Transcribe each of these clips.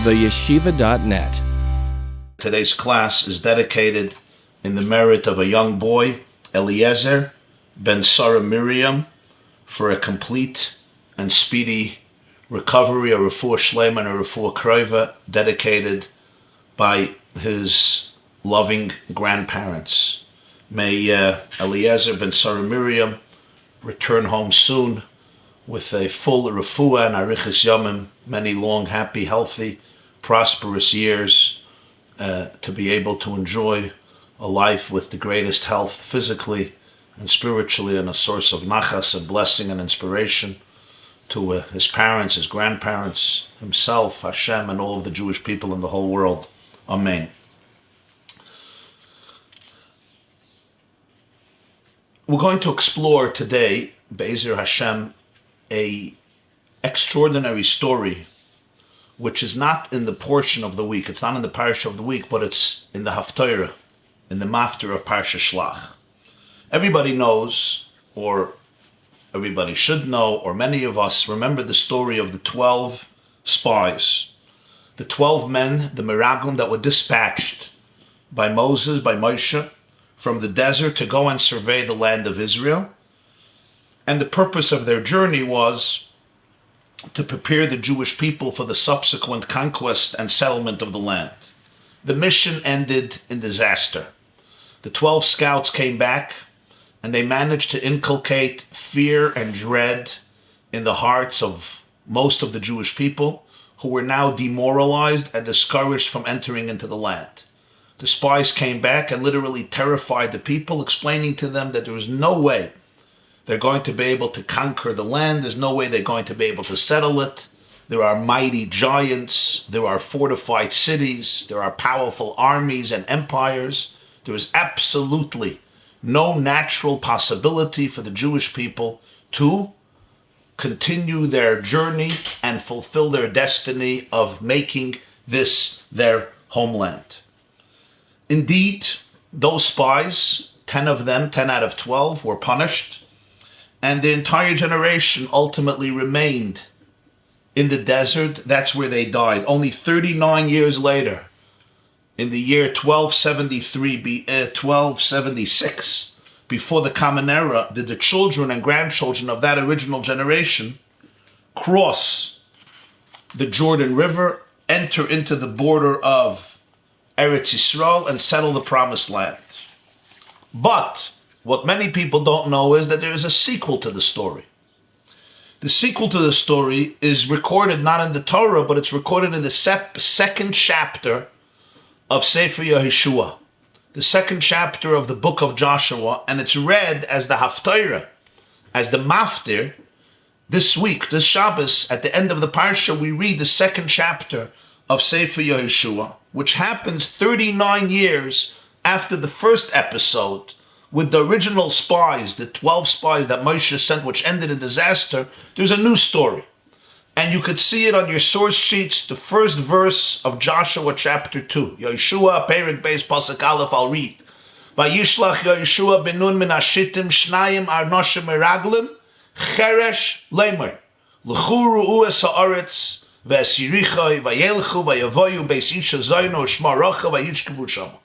theyeshiva.net. Today's class is dedicated in the merit of a young boy, Eliezer, ben Sara Miriam, for a complete and speedy recovery, a refuah shlema and a refuah krova, dedicated by his loving grandparents. May Eliezer ben Sara Miriam return home soon with a full refuah and arichas yamim, many long, happy, healthy, prosperous years, to be able to enjoy a life with the greatest health physically and spiritually, and a source of nachas and blessing and inspiration to his parents, his grandparents, himself, Hashem, and all of the Jewish people in the whole world. Amen. We're going to explore today, Be'ezer Hashem, a extraordinary story which is not in the portion of the week. It's not in the parsha of the week, but it's in the haftorah, in the haftorah of Parshas Shlach. Everybody knows, or everybody should know, or many of us remember the story of the 12 spies. The 12 men, the miserably, that were dispatched by Moses, by Moshe, from the desert to go and survey the land of Israel. And the purpose of their journey was to prepare the Jewish people for the subsequent conquest and settlement of the land. The mission ended in disaster. The 12 scouts came back, and they managed to inculcate fear and dread in the hearts of most of the Jewish people, who were now demoralized and discouraged from entering into the land. The spies came back and literally terrified the people, explaining to them that there was no way they're going to be able to conquer the land. There's no way they're going to be able to settle it. There are mighty giants. There are fortified cities. There are powerful armies and empires. There is absolutely no natural possibility for the Jewish people to continue their journey and fulfill their destiny of making this their homeland. Indeed, those spies, 10 of them, 10 out of 12, were punished, and the entire generation ultimately remained in the desert. That's where they died. Only 39 years later, in the year 1276, before the Common Era, did the children and grandchildren of that original generation cross the Jordan River, enter into the border of Eretz Yisrael, and settle the Promised Land. But what many people don't know is that there is a sequel to the story. The sequel to the story is recorded not in the Torah, but it's recorded in the second chapter of Sefer Yehoshua, the second chapter of the book of Joshua, and it's read as the haftorah, as the maftir. This week, this Shabbos, at the end of the parsha, we read the second chapter of Sefer Yehoshua, which happens 39 years after the first episode, with the original spies, the 12 spies that Moshe sent, which ended in disaster. There's a new story. And you could see it on your source sheets, the first verse of Joshua chapter 2. Yehoshua, Perek Beis, Pasuk Aleph, I'll read. Vayishlach Yehoshua benun min hashitim shnayim arnoshim meraglim cheresh lemer. L'chu ru'u es ha'aretz ve'es yirichai vayelchu vayavoyu beis isha zayno shma racha vayishkevu shama.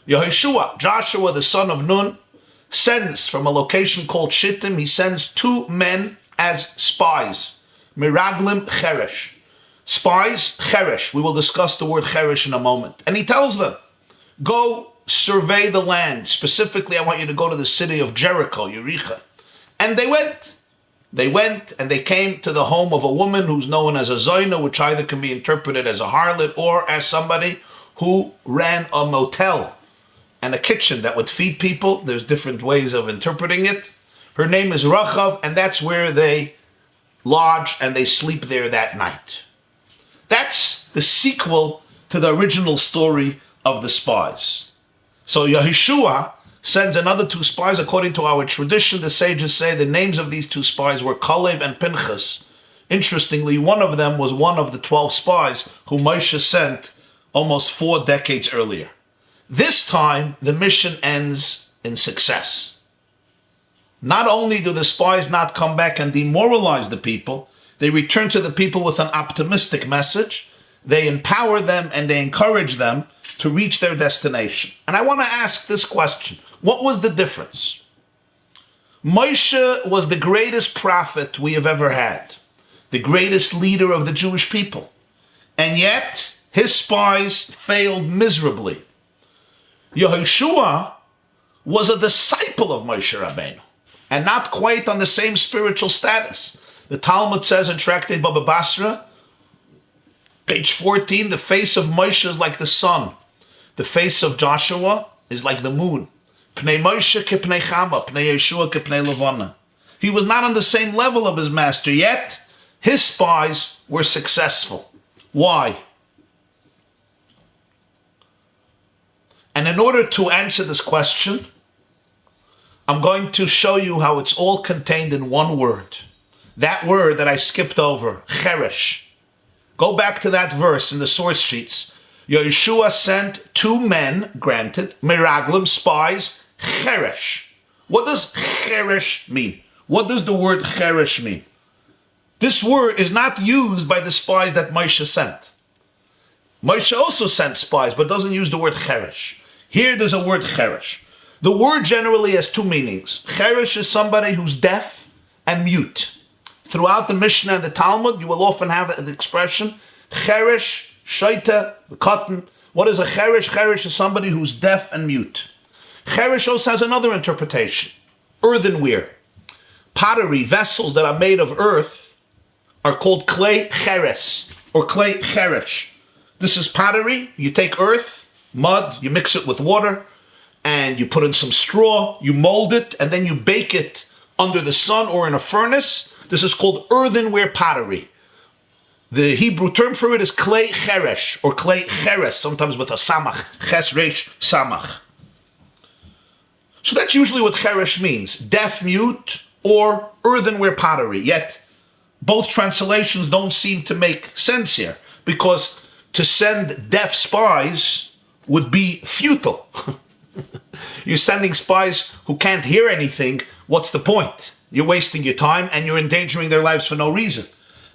Yehoshua, Joshua the son of Nun, sends from a location called Shittim, he sends 2 men as spies. Miraglim Cheresh. Spies, Cheresh. We will discuss the word Cheresh in a moment. And he tells them, go survey the land. Specifically, I want you to go to the city of Jericho, Yericha. And they went. They went and they came to the home of a woman who's known as a Zoina, which either can be interpreted as a harlot or as somebody who ran a motel and a kitchen that would feed people. There's different ways of interpreting it. Her name is Rachav, and that's where they lodge and they sleep there that night. That's the sequel to the original story of the spies. So Yehoshua sends another 2 spies. According to our tradition, the sages say the names of these 2 spies were Kalev and Pinchas. Interestingly, one of them was one of the 12 spies who Moshe sent almost 4 decades earlier. This time, the mission ends in success. Not only do the spies not come back and demoralize the people, they return to the people with an optimistic message, they empower them, and they encourage them to reach their destination. And I want to ask this question. What was the difference? Moshe was the greatest prophet we have ever had, the greatest leader of the Jewish people. And yet, his spies failed miserably. Yehoshua was a disciple of Moshe Rabbeinu, and not quite on the same spiritual status. The Talmud says in Tractate Baba Basra, page 14, the face of Moshe is like the sun. The face of Joshua is like the moon. Pnei Moshe ke pnei Chama, pnei Yeshua ke pnei Levana. He was not on the same level of his master, yet his spies were successful. Why? And in order to answer this question, I'm going to show you how it's all contained in one word. That word that I skipped over, cheresh. Go back to that verse in the source sheets. Yeshua sent 2 men, granted, miraglim, spies, cheresh. What does cheresh mean? What does the word cheresh mean? This word is not used by the spies that Moshe sent. Moshe also sent spies, but doesn't use the word cheresh. Here there's a word cheresh. The word generally has 2 meanings. Cheresh is somebody who's deaf and mute. Throughout the Mishnah and the Talmud, you will often have an expression, cheresh, shaita, the cotton. What is a cheresh? Cheresh is somebody who's deaf and mute. Cheresh also has another interpretation. Earthenware. Pottery, vessels that are made of earth, are called clay cheres, or clay cheresh. This is pottery. You take earth, mud, you mix it with water, and you put in some straw, you mold it, and then you bake it under the sun or in a furnace. This is called earthenware pottery. The Hebrew term for it is clay cheresh, or clay cheres, sometimes with a samach, ches resh samach. So that's usually what cheresh means, deaf, mute, or earthenware pottery. Yet, both translations don't seem to make sense here, because to send deaf spies would be futile. You're sending spies who can't hear anything. What's the point? You're wasting your time and you're endangering their lives for no reason.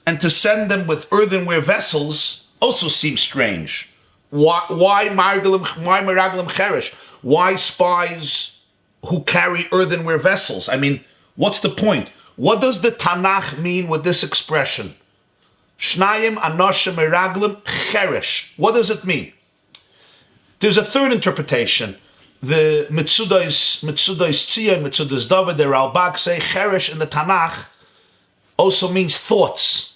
And to send them with earthenware vessels also seems strange. Why meraglim cheresh? Why spies who carry earthenware vessels? I mean, what's the point? What does the Tanakh mean with this expression? Shnayim anoshim meraglim cheresh. What does it mean? There's a third interpretation. The Mitzudos Tzion, Mitzudos David, the Ralbag say cheresh in the Tanakh also means thoughts.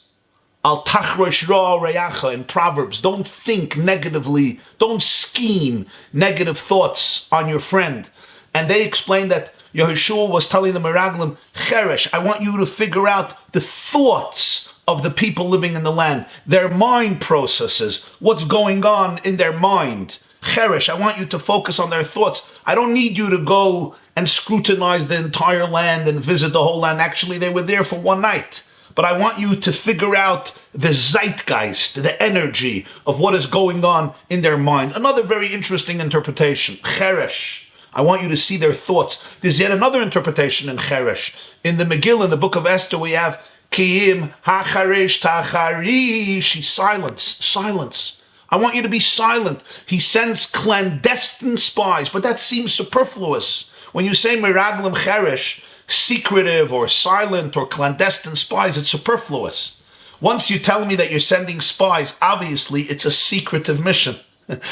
Al tachrosh ra reyacha in Proverbs. Don't think negatively. Don't scheme negative thoughts on your friend. And they explain that Yehoshua was telling the Meraglim, cheresh, I want you to figure out the thoughts of the people living in the land, their mind processes, what's going on in their mind. Cheresh, I want you to focus on their thoughts. I don't need you to go and scrutinize the entire land and visit the whole land. Actually, they were there for one night. But I want you to figure out the zeitgeist, the energy of what is going on in their mind. Another very interesting interpretation. Cheresh, I want you to see their thoughts. There's yet another interpretation in Cheresh. In the Megillah, in the book of Esther, we have Kiim hacharesh tacharish, silence. I want you to be silent. He sends clandestine spies, but that seems superfluous. When you say meraglim cheresh, secretive or silent or clandestine spies, it's superfluous. Once you tell me that you're sending spies, obviously it's a secretive mission.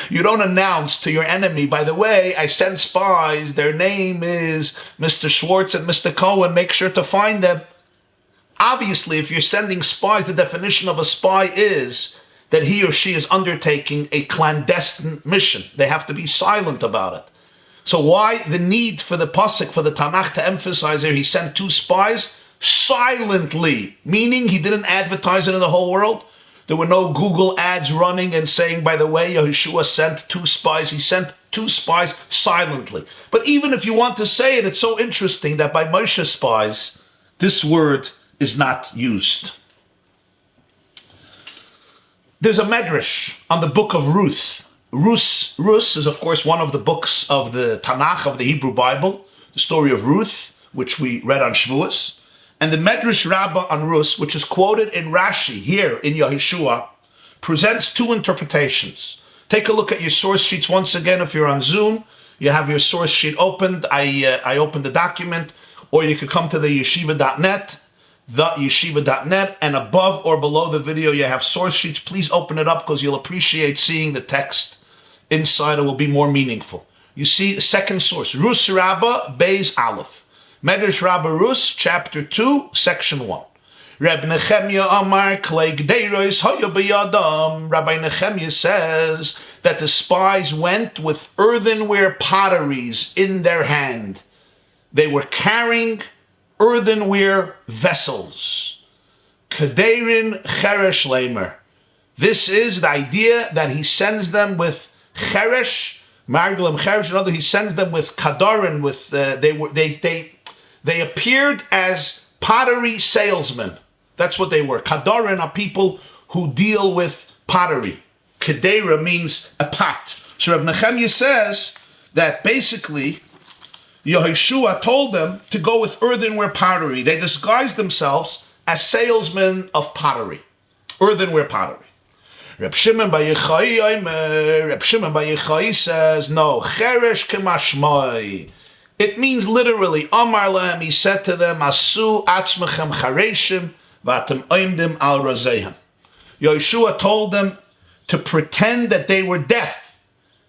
You don't announce to your enemy, by the way, I send spies, their name is Mr. Schwartz and Mr. Cohen, make sure to find them. Obviously, if you're sending spies, the definition of a spy is that he or she is undertaking a clandestine mission. They have to be silent about it. So why the need for the Pasuk, for the Tanakh to emphasize here, he sent 2 spies silently, meaning he didn't advertise it in the whole world. There were no Google ads running and saying, by the way, Yehoshua sent 2 spies. He sent 2 spies silently. But even if you want to say it, it's so interesting that by Moshe's spies, this word is not used. There's a medrash on the book of Ruth. Ruth is, of course, one of the books of the Tanakh, of the Hebrew Bible, the story of Ruth, which we read on Shavuos. And the medrash rabbah on Ruth, which is quoted in Rashi here in Yehoshua, presents two interpretations. Take a look at your source sheets once again. If you're on Zoom, you have your source sheet opened. I opened the document, or you could come to the yeshiva.net, and above or below the video you have source sheets. Please open it up because you'll appreciate seeing the text inside. It will be more meaningful. You see, second source, Rus Rabbah, Beis Aleph. Medrash Rabbah Rus, chapter 2, section 1. Rabbi Nehemiah Amar Klei Gdeiros Hoya B'Yadam. Rabbi Nehemiah says that the spies went with earthenware potteries in their hand. They were carrying earthenware vessels. Kedeirin Cheresh Leimer. This is the idea that he sends them with Cheresh, Margalam Cheresh, another, he sends them with Kadarin, with they appeared as pottery salesmen. That's what they were. Kadarin are people who deal with pottery. Kedera means a pot. So Rabbi Nehemiah says that basically Yehoshua told them to go with earthenware pottery. They disguised themselves as salesmen of pottery, earthenware pottery. Reb Shimon Bar Yochai says, no, cheresh kemashmai. It means literally, Amar lehem, he said to them, Asu atzmechem chareshim, v'atem oimdim al razehem. Yehoshua told them to pretend that they were deaf,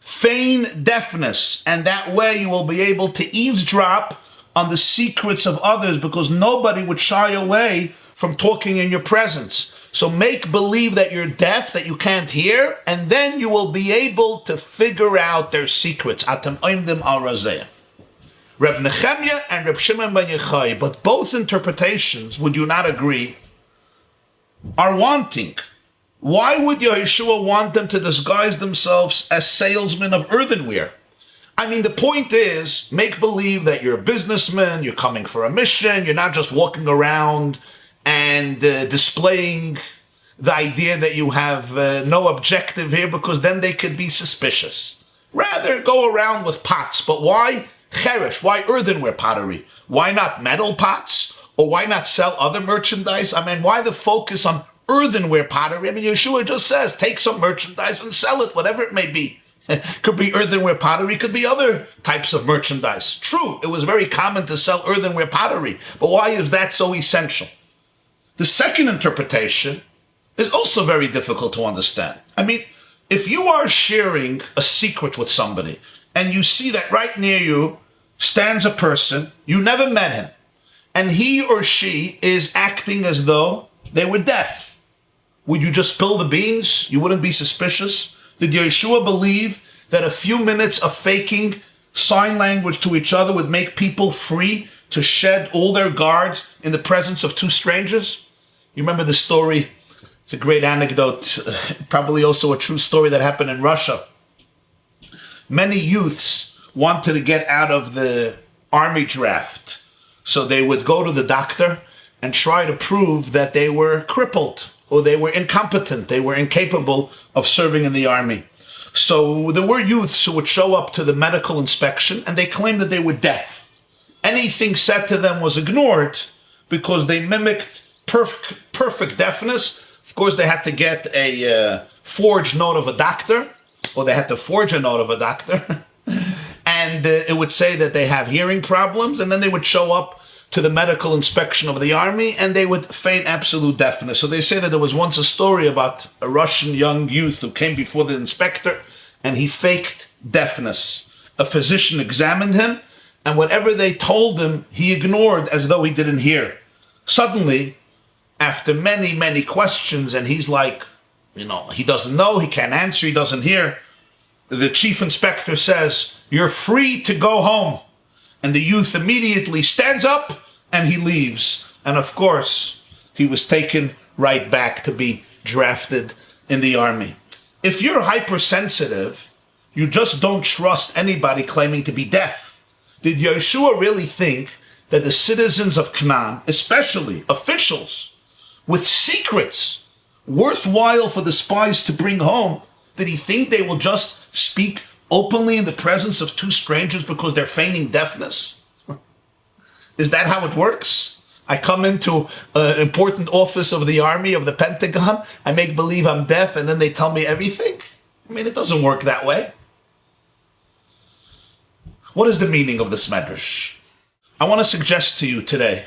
feign deafness, and that way you will be able to eavesdrop on the secrets of others, because nobody would shy away from talking in your presence. So make believe that you're deaf, that you can't hear, and then you will be able to figure out their secrets. Atem oimdim al razehem. Reb Nehemiah and Reb Shimon Bar Yochai, but both interpretations, would you not agree, are wanting. Why would Yehoshua want them to disguise themselves as salesmen of earthenware? I mean, the point is, make believe that you're a businessman, you're coming for a mission, you're not just walking around and displaying the idea that you have no objective here, because then they could be suspicious. Rather, go around with pots. But why cheresh? Why earthenware pottery? Why not metal pots? Or why not sell other merchandise? I mean, why the focus on earthenware pottery? I mean, Yeshua just says, take some merchandise and sell it, whatever it may be. Could be earthenware pottery, could be other types of merchandise. True, it was very common to sell earthenware pottery, but why is that so essential? The second interpretation is also very difficult to understand. I mean, if you are sharing a secret with somebody and you see that right near you stands a person, you never met him, and he or she is acting as though they were deaf, would you just spill the beans? You wouldn't be suspicious? Did Yeshua believe that a few minutes of faking sign language to each other would make people free to shed all their guards in the presence of two strangers? You remember the story? It's a great anecdote, probably also a true story that happened in Russia. Many youths wanted to get out of the army draft, so they would go to the doctor and try to prove that they were crippled or they were incompetent, they were incapable of serving in the army. So there were youths who would show up to the medical inspection and they claimed that they were deaf. Anything said to them was ignored because they mimicked perfect deafness. Of course, they had to get a forged note of a doctor, or they had to forge a note of a doctor, and it would say that they have hearing problems, and then they would show up to the medical inspection of the army, and they would feign absolute deafness. So they say that there was once a story about a Russian young youth who came before the inspector, and he faked deafness. A physician examined him, and whatever they told him, he ignored as though he didn't hear. Suddenly, after many, many questions, and he's like, he doesn't know, he can't answer, he doesn't hear, the chief inspector says, "You're free to go home." And the youth immediately stands up and he leaves. And of course, he was taken right back to be drafted in the army. If you're hypersensitive, you just don't trust anybody claiming to be deaf. Did Yeshua really think that the citizens of Canaan, especially officials with secrets worthwhile for the spies to bring home, did he think they will just speak openly in the presence of two strangers because they're feigning deafness? Is that how it works? I come into an important office of the army, of the Pentagon. I make believe I'm deaf, and then they tell me everything. I mean, it doesn't work that way. What is the meaning of this medrash? I want to suggest to you today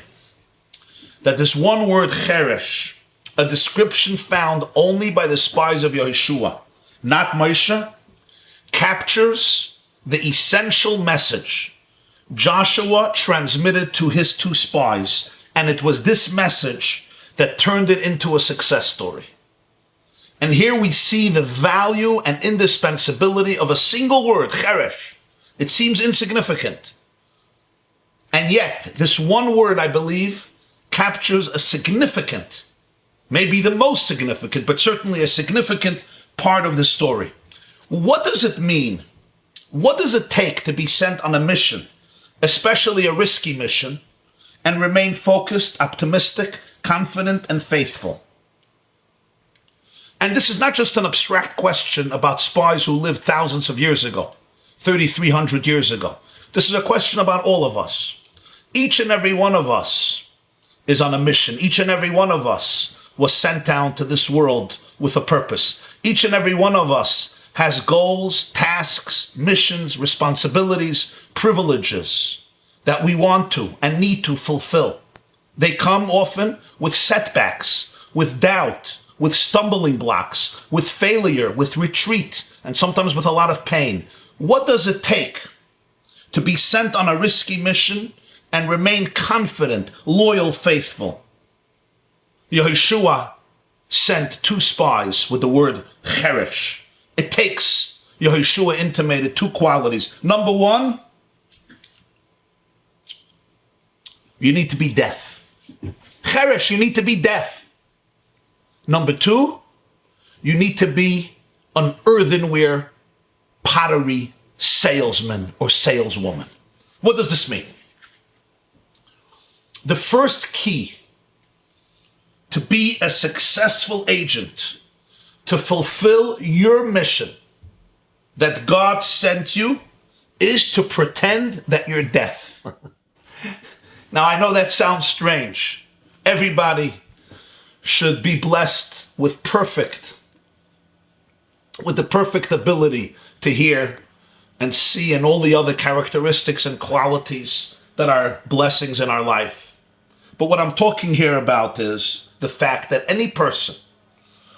that this one word, cheresh, a description found only by the spies of Yehoshua, not Moshe, captures the essential message Joshua transmitted to his two spies, and it was this message that turned it into a success story. And here we see the value and indispensability of a single word, cheresh. It seems insignificant. And yet, this one word, I believe, captures a significant, maybe the most significant, but certainly a significant part of the story. What does it mean? What does it take to be sent on a mission, especially a risky mission, and remain focused, optimistic, confident, and faithful? And this is not just an abstract question about spies who lived thousands of years ago, 3,300 years ago. This is a question about all of us. Each and every one of us is on a mission. Each and every one of us was sent down to this world with a purpose. Each and every one of us has goals, tasks, missions, responsibilities, privileges that we want to and need to fulfill. They come often with setbacks, with doubt, with stumbling blocks, with failure, with retreat, and sometimes with a lot of pain. What does it take to be sent on a risky mission and remain confident, loyal, faithful? Yehoshua sent two spies with the word cheresh. It takes, Yehoshua intimated, two qualities. Number one, you need to be deaf. Cheresh, you need to be deaf. Number two, you need to be an earthenware pottery salesman or saleswoman. What does this mean? The first key to be a successful agent, to fulfill your mission that God sent you, is to pretend that you're deaf. Now, I know that sounds strange. Everybody should be blessed with the perfect ability to hear and see, and all the other characteristics and qualities that are blessings in our life. But what I'm talking here about is the fact that any person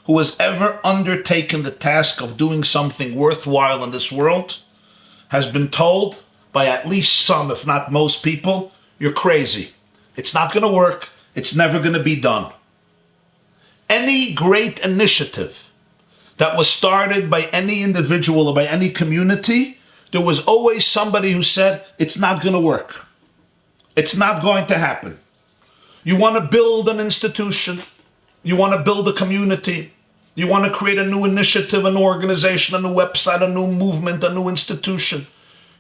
who has ever undertaken the task of doing something worthwhile in this world has been told by at least some, if not most people, you're crazy. It's not going to work. It's never going to be done. Any great initiative that was started by any individual or by any community, there was always somebody who said, it's not going to work. It's not going to happen. You want to build an institution. You want to build a community. You want to create a new initiative, a new organization, a new website, a new movement, a new institution.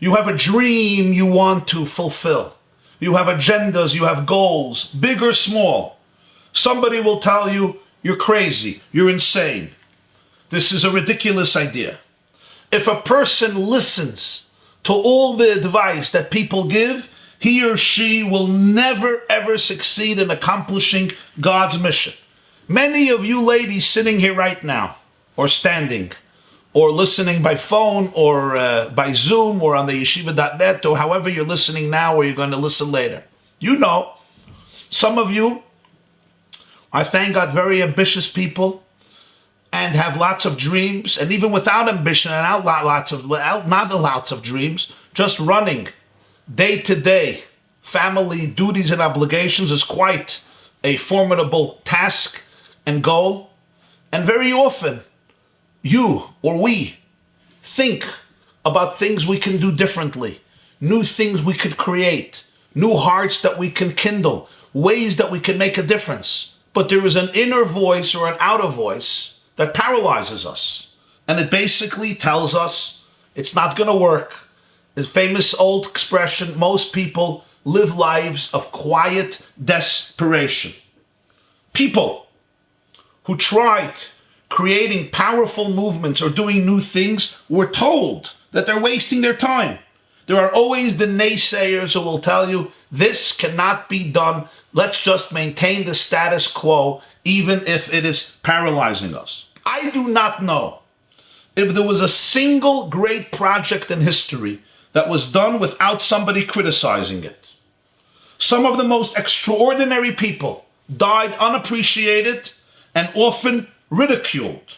You have a dream you want to fulfill. You have agendas, you have goals, big or small. Somebody will tell you, you're crazy, you're insane. This is a ridiculous idea. If a person listens to all the advice that people give, he or she will never ever succeed in accomplishing God's mission. Many of you ladies sitting here right now, or standing, or listening by phone, or by Zoom, or on the yeshiva.net, or however you're listening now, or you're going to listen later. You know, some of you are, thank God, very ambitious people, and have lots of dreams, and even without ambition and not lots of dreams, just running day to day family duties and obligations is quite a formidable task and goal. And very often, you or we think about things we can do differently, new things we could create, new hearts that we can kindle, ways that we can make a difference. But there is an inner voice or an outer voice that paralyzes us. And it basically tells us it's not going to work. The famous old expression, most people live lives of quiet desperation. People who tried creating powerful movements or doing new things were told that they're wasting their time. There are always the naysayers who will tell you, this cannot be done. Let's just maintain the status quo, even if it is paralyzing us. I do not know if there was a single great project in history that was done without somebody criticizing it. Some of the most extraordinary people died unappreciated and often ridiculed.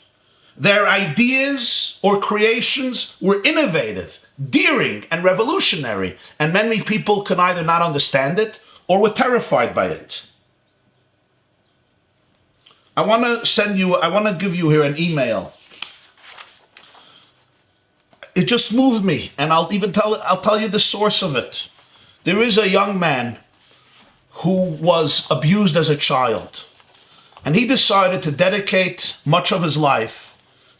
Their ideas or creations were innovative, daring, and revolutionary, and many people could either not understand it or were terrified by it. I want to give you here an email. It just moved me, and I'll tell you the source of it. There is a young man who was abused as a child, and he decided to dedicate much of his life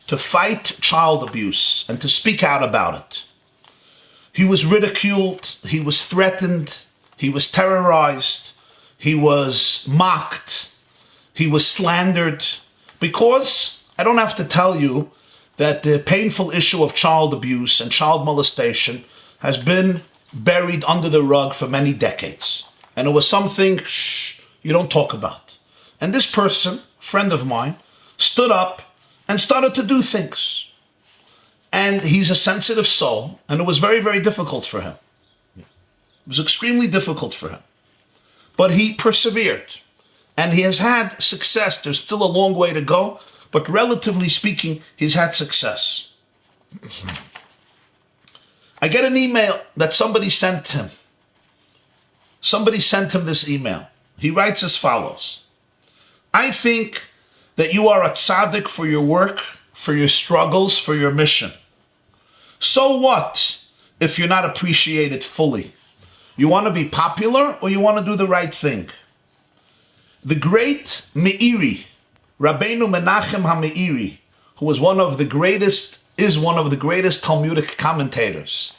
to fight child abuse and to speak out about it. He was ridiculed, he was threatened, he was terrorized, he was mocked, he was slandered, because I don't have to tell you that the painful issue of child abuse and child molestation has been buried under the rug for many decades. And it was something you don't talk about. And this person, friend of mine, stood up and started to do things. And he's a sensitive soul, and it was very, very difficult for him. It was extremely difficult for him. But he persevered, and he has had success. There's still a long way to go, but relatively speaking, he's had success. I get an email that somebody sent him. Somebody sent him this email. He writes as follows: I think that you are a tzaddik for your work, for your struggles, for your mission. So what if you're not appreciated fully? You want to be popular or you want to do the right thing? The great Meiri, Rabbeinu Menachem HaMeiri, who was one of the greatest Talmudic commentators,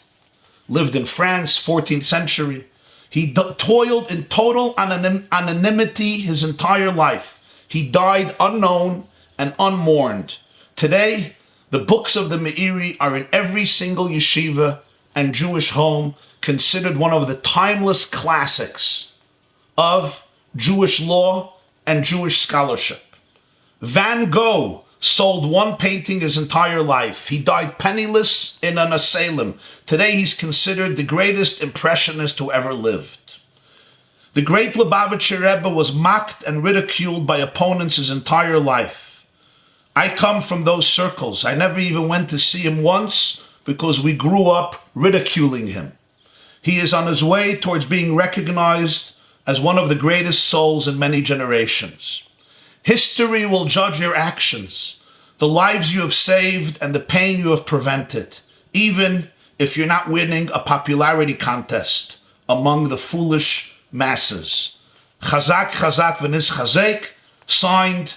lived in France, 14th century. He toiled in total anonymity his entire life. He died unknown and unmourned. Today, the books of the Meiri are in every single yeshiva and Jewish home, considered one of the timeless classics of Jewish law and Jewish scholarship. Van Gogh sold one painting his entire life. He died penniless in an asylum. Today he's considered the greatest impressionist who ever lived. The great Lubavitcher Rebbe was mocked and ridiculed by opponents his entire life. I come from those circles. I never even went to see him once because we grew up ridiculing him. He is on his way towards being recognized as one of the greatest souls in many generations. History will judge your actions, the lives you have saved and the pain you have prevented, even if you're not winning a popularity contest among the foolish masses. Chazak, chazak, v'nis chazek, signed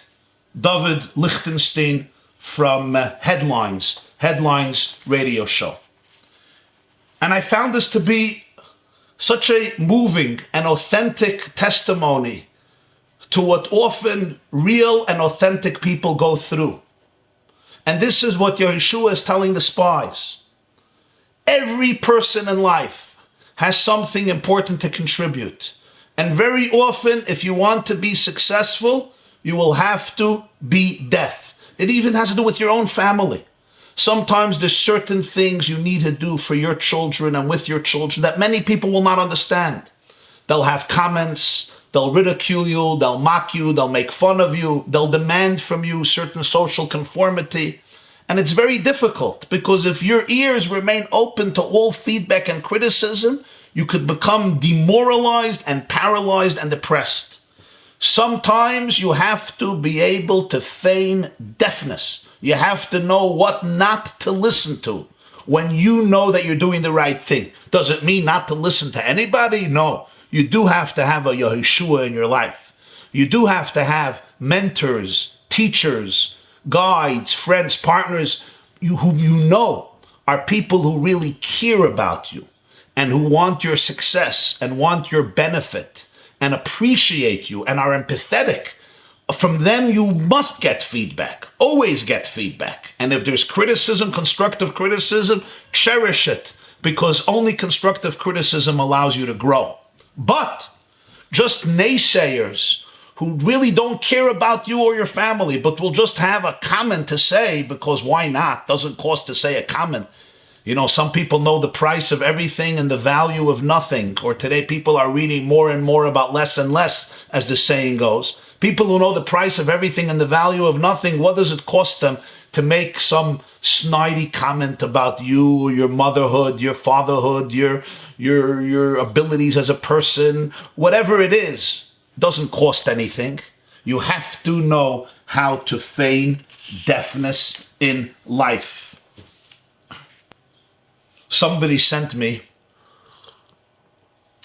David Lichtenstein from Headlines radio show. And I found this to be such a moving and authentic testimony to what often real and authentic people go through. And this is what Yeshua is telling the spies. Every person in life has something important to contribute. And very often, if you want to be successful, you will have to be deaf. It even has to do with your own family. Sometimes there's certain things you need to do for your children and with your children that many people will not understand. They'll have comments, they'll ridicule you, they'll mock you, they'll make fun of you, they'll demand from you certain social conformity. And it's very difficult because if your ears remain open to all feedback and criticism, you could become demoralized and paralyzed and depressed. Sometimes you have to be able to feign deafness. You have to know what not to listen to when you know that you're doing the right thing. Does it mean not to listen to anybody? No. You do have to have a Yeshua in your life. You do have to have mentors, teachers, guides, friends, partners whom you know are people who really care about you and who want your success and want your benefit and appreciate you and are empathetic. From them, you must get feedback. Always get feedback. And if there's criticism, constructive criticism, cherish it. because only constructive criticism allows you to grow. But just naysayers who really don't care about you or your family, but will just have a comment to say, because why not? Doesn't cost to say a comment. You know, some people know the price of everything and the value of nothing. Or today people are reading more and more about less and less, as the saying goes. People who know the price of everything and the value of nothing, what does it cost them to make some snidey comment about you, your motherhood, your fatherhood, your abilities as a person, whatever it is, doesn't cost anything. You have to know how to feign deafness in life. Somebody sent me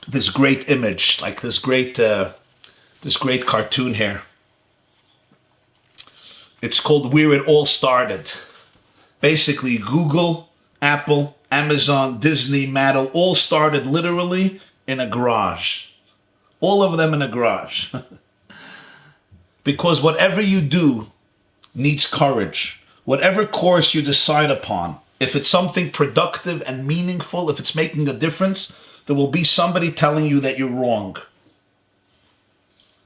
this great image, like this great cartoon here. It's called Where It All Started. Basically, Google, Apple, Amazon, Disney, Mattel, all started literally in a garage. All of them in a garage. Because whatever you do needs courage. Whatever course you decide upon, if it's something productive and meaningful, if it's making a difference, there will be somebody telling you that you're wrong.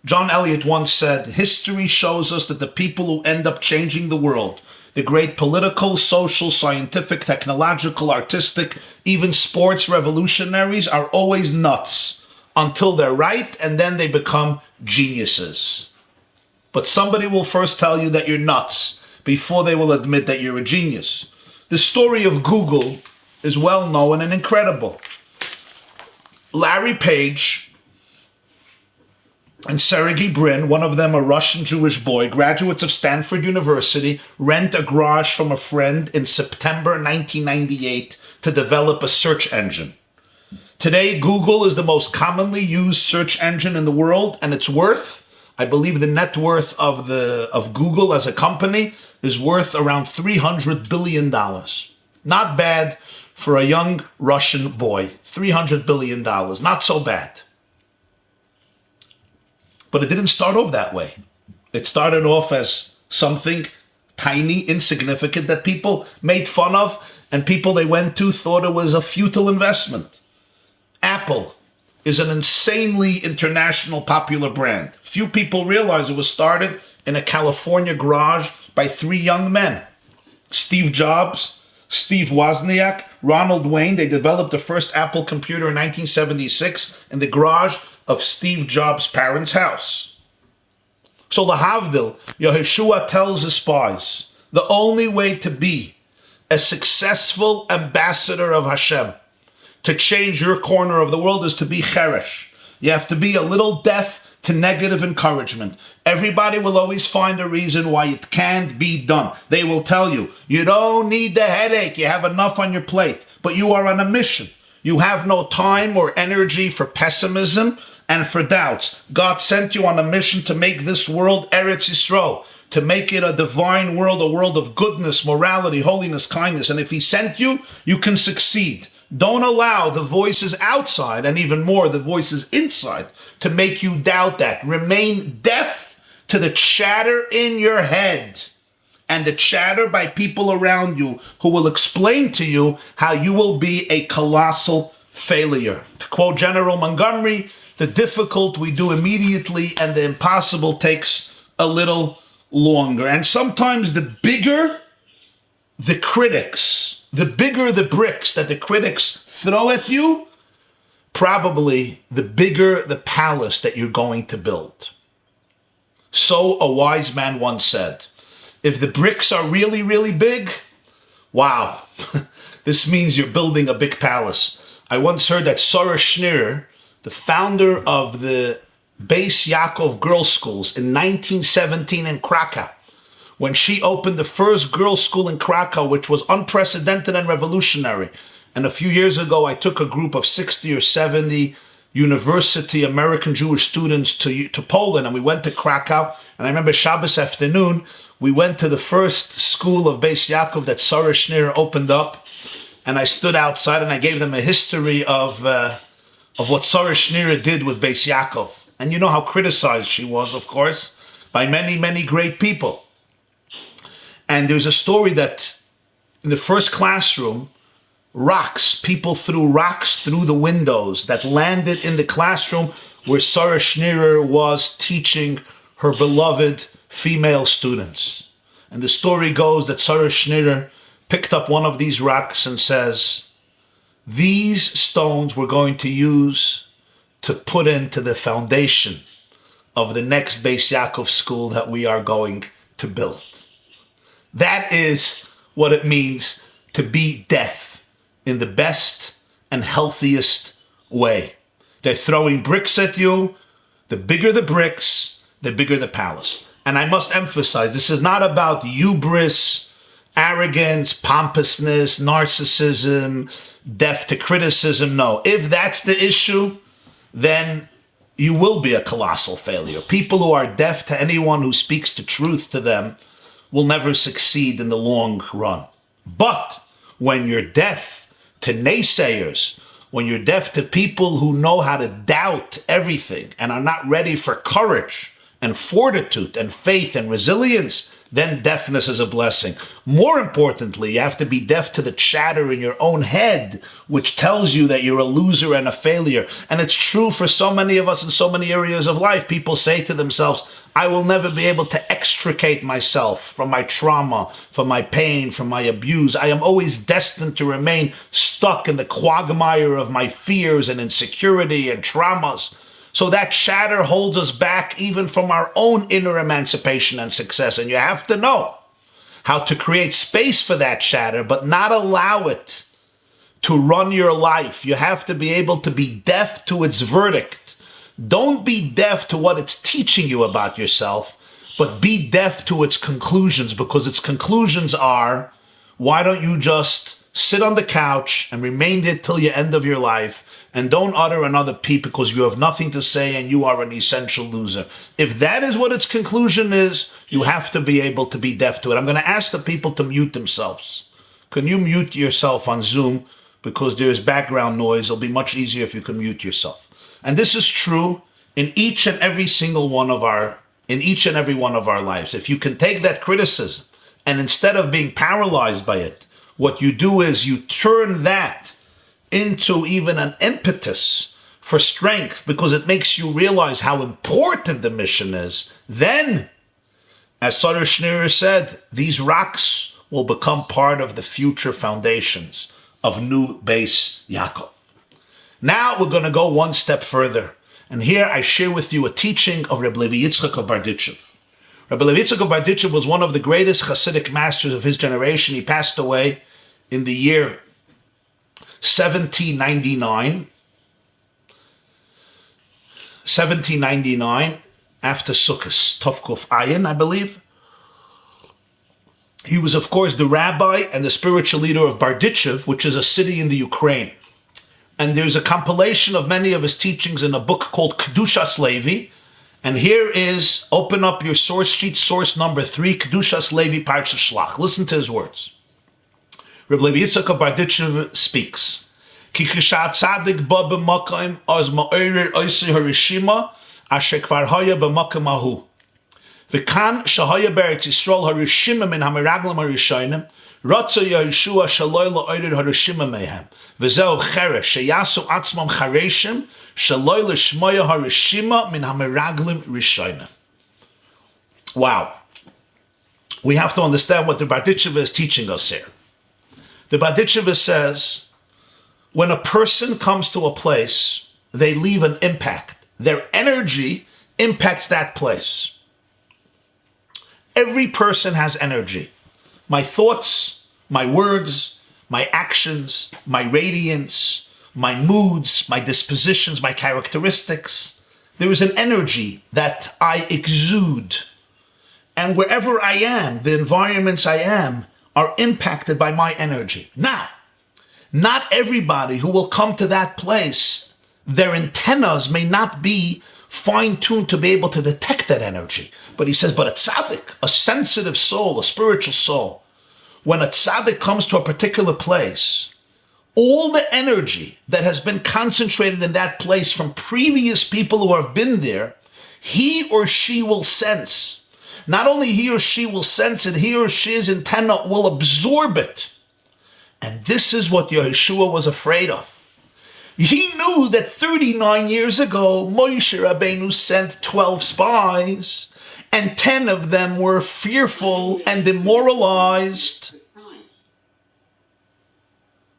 John Eliot once said, history shows us that the people who end up changing the world, the great political, social, scientific, technological, artistic, even sports revolutionaries, are always nuts until they're right, and then they become geniuses. But somebody will first tell you that you're nuts before they will admit that you're a genius. The story of Google is well known and incredible. Larry Page and Sergey Brin, one of them a Russian Jewish boy, graduates of Stanford University, rent a garage from a friend in September 1998 to develop a search engine. Today, Google is the most commonly used search engine in the world, and its worth, I believe the net worth of Google as a company is worth around $300 billion. Not bad for a young Russian boy. $300 billion. Not so bad. But it didn't start off that way. It started off as something tiny, insignificant that people made fun of, and people they went to thought it was a futile investment. Apple is an insanely international popular brand. Few people realize it was started in a California garage by three young men. Steve Jobs, Steve Wozniak, Ronald Wayne. They developed the first Apple computer in 1976 in the garage of Steve Jobs' parents' house. So lahavdil, Yehoshua tells the spies, the only way to be a successful ambassador of Hashem, to change your corner of the world, is to be cheresh. You have to be a little deaf to negative encouragement. Everybody will always find a reason why it can't be done. They will tell you, you don't need the headache, you have enough on your plate, but you are on a mission. You have no time or energy for pessimism and for doubts. God sent you on a mission to make this world Eretz Yisrael, to make it a divine world, a world of goodness, morality, holiness, kindness. And if He sent you, you can succeed. Don't allow the voices outside, and even more the voices inside, to make you doubt that. Remain deaf to the chatter in your head and the chatter by people around you who will explain to you how you will be a colossal failure. To quote General Montgomery, the difficult we do immediately and the impossible takes a little longer. And sometimes the bigger the critics, the bigger the bricks that the critics throw at you, probably the bigger the palace that you're going to build. So a wise man once said, if the bricks are really, really big, wow, this means you're building a big palace. I once heard that Sara Miriam, the founder of the Beis Yaakov girls' schools in 1917 in Krakow, when she opened the first girls' school in Krakow, which was unprecedented and revolutionary. And a few years ago, I took a group of 60 or 70 university American Jewish students to Poland, and we went to Krakow. And I remember Shabbos afternoon, we went to the first school of Beis Yaakov that Sara Miriam opened up, and I stood outside and I gave them a history of what Sara Miriam did with Beis Yaakov. And you know how criticized she was, of course, by many, many great people. And there's a story that in the first classroom, rocks. People threw rocks through the windows that landed in the classroom where Sara Miriam was teaching her beloved female students. And the story goes that Sara Miriam picked up one of these rocks and says, these stones we're going to use to put into the foundation of the next Beis Yaakov school that we are going to build. That is what it means to be deaf in the best and healthiest way. They're throwing bricks at you. The bigger the bricks, the bigger the palace. And I must emphasize, this is not about hubris, arrogance, pompousness, narcissism, deaf to criticism. No, if that's the issue, then you will be a colossal failure. People who are deaf to anyone who speaks the truth to them will never succeed in the long run. But when you're deaf to naysayers, when you're deaf to people who know how to doubt everything and are not ready for courage and fortitude and faith and resilience, then deafness is a blessing. More importantly, you have to be deaf to the chatter in your own head, which tells you that you're a loser and a failure. And it's true for so many of us in so many areas of life. People say to themselves, I will never be able to extricate myself from my trauma, from my pain, from my abuse. I am always destined to remain stuck in the quagmire of my fears and insecurity and traumas. So that chatter holds us back even from our own inner emancipation and success. And you have to know how to create space for that chatter, but not allow it to run your life. You have to be able to be deaf to its verdict. Don't be deaf to what it's teaching you about yourself, but be deaf to its conclusions, because its conclusions are, why don't you just sit on the couch and remain there till the end of your life, and don't utter another peep because you have nothing to say and you are an essential loser. If that is what its conclusion is, you have to be able to be deaf to it. I'm going to ask the people to mute themselves. Can you mute yourself on Zoom? Because there is background noise. It'll be much easier if you can mute yourself. And this is true in each and every one of our lives. If you can take that criticism and instead of being paralyzed by it, what you do is you turn that into even an impetus for strength, because it makes you realize how important the mission is. Then, as Sara Miriam said, these rocks will become part of the future foundations of new Beis Yaakov. Now we're going to go one step further. And here I share with you a teaching of Rabbi Yitzchak of Berditchev. Rabbi Yitzchak of Berditchev was one of the greatest Hasidic masters of his generation. He passed away in the year 1799 after Sukkot, Tovkuf Ayin, I believe. He was, of course, the rabbi and the spiritual leader of Berditchev, which is a city in the Ukraine. And there's a compilation of many of his teachings in a book called Kedushas Levi. And here is, open up your source sheet, source number 3, Kedushas Levi Parshas Shlach. Listen to his words. Rabbi Yitzchak of Berditchev speaks. Ki kishat tzadik ba b'makayim az ma'orer oisei harishima asher kvar haya b'makam ahu. V'kan shahaya beretz Yisrael harishima min hameraglim harishayim ratzo Yehoshua shaloi la'orer harishima mehem. V'zeu cheresh sheyasu atzmam chareshim shaloi l'shmoya harishima min hameraglim rishayim. Wow. We have to understand what the Berditchev is teaching us here. The Berditchev says, when a person comes to a place, they leave an impact. Their energy impacts that place. Every person has energy. My thoughts, my words, my actions, my radiance, my moods, my dispositions, my characteristics. There is an energy that I exude. And wherever I am, the environments I am, are impacted by my energy. Now, not everybody who will come to that place, their antennas may not be fine-tuned to be able to detect that energy. But he says, but a tzaddik, a sensitive soul, a spiritual soul, when a tzaddik comes to a particular place, all the energy that has been concentrated in that place from previous people who have been there, he or she will sense. Not only he or she will sense it, he or she's antenna will absorb it. And this is what Yeshua was afraid of. He knew that 39 years ago, Moshe Rabbeinu sent 12 spies, and 10 of them were fearful and demoralized.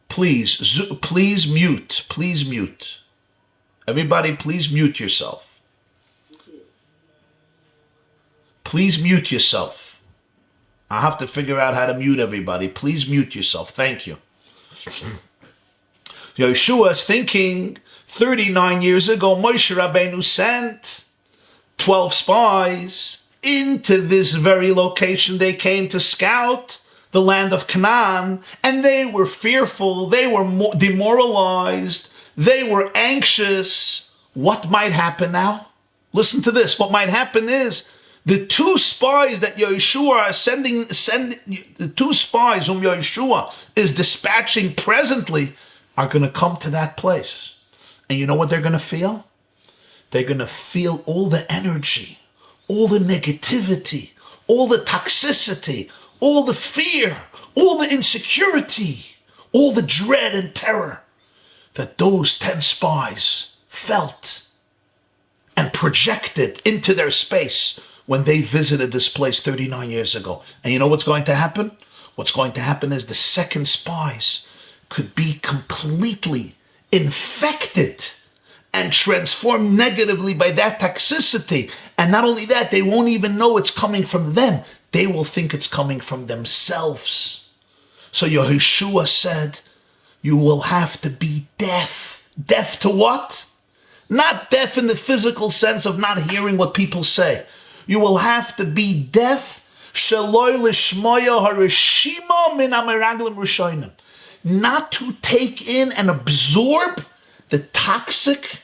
Please mute. Everybody, please mute yourself. Please mute yourself. I have to figure out how to mute everybody. Please mute yourself. Thank you. Yeshua is thinking 39 years ago, Moshe Rabbeinu sent 12 spies into this very location. They came to scout the land of Canaan, and they were fearful, they were demoralized, they were anxious. What might happen now? Listen to this. What might happen is the 2 spies that Yeshua is sending, the 2 spies whom Yeshua is dispatching presently are going to come to that place. And you know what they're going to feel? They're going to feel all the energy, all the negativity, all the toxicity, all the fear, all the insecurity, all the dread and terror that those 10 spies felt and projected into their space when they visited this place 39 years ago. And you know what's going to happen? What's going to happen is the second spies could be completely infected and transformed negatively by that toxicity. And not only that, they won't even know it's coming from them. They will think it's coming from themselves. So Yeshua said, you will have to be deaf. Deaf to what? Not deaf in the physical sense of not hearing what people say. You will have to be deaf. Not to take in and absorb the toxic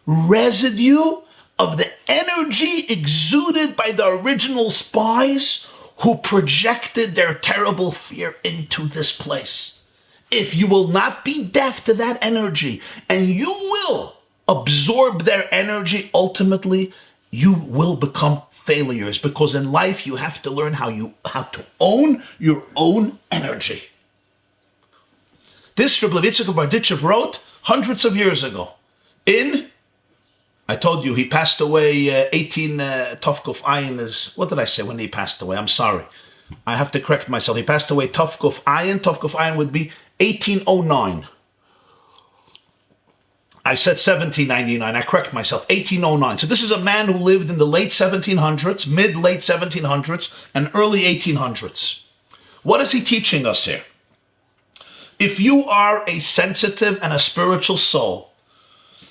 residue of the energy exuded by the original spies who projected their terrible fear into this place. If you will not be deaf to that energy and you will absorb their energy, ultimately you will become failures, because in life you have to learn how to own your own energy. This Rabbi Jacobson wrote hundreds of years ago. I told you he passed away 18 Tovkuf Ayin is, what did I say when he passed away? I'm sorry. I have to correct myself. He passed away Tovkuf Ayin. Tovkuf Ayin would be 1809. I said 1799. I correct myself. 1809. So this is a man who lived in the late 1700s, mid-late 1700s, and early 1800s. What is he teaching us here? If you are a sensitive and a spiritual soul,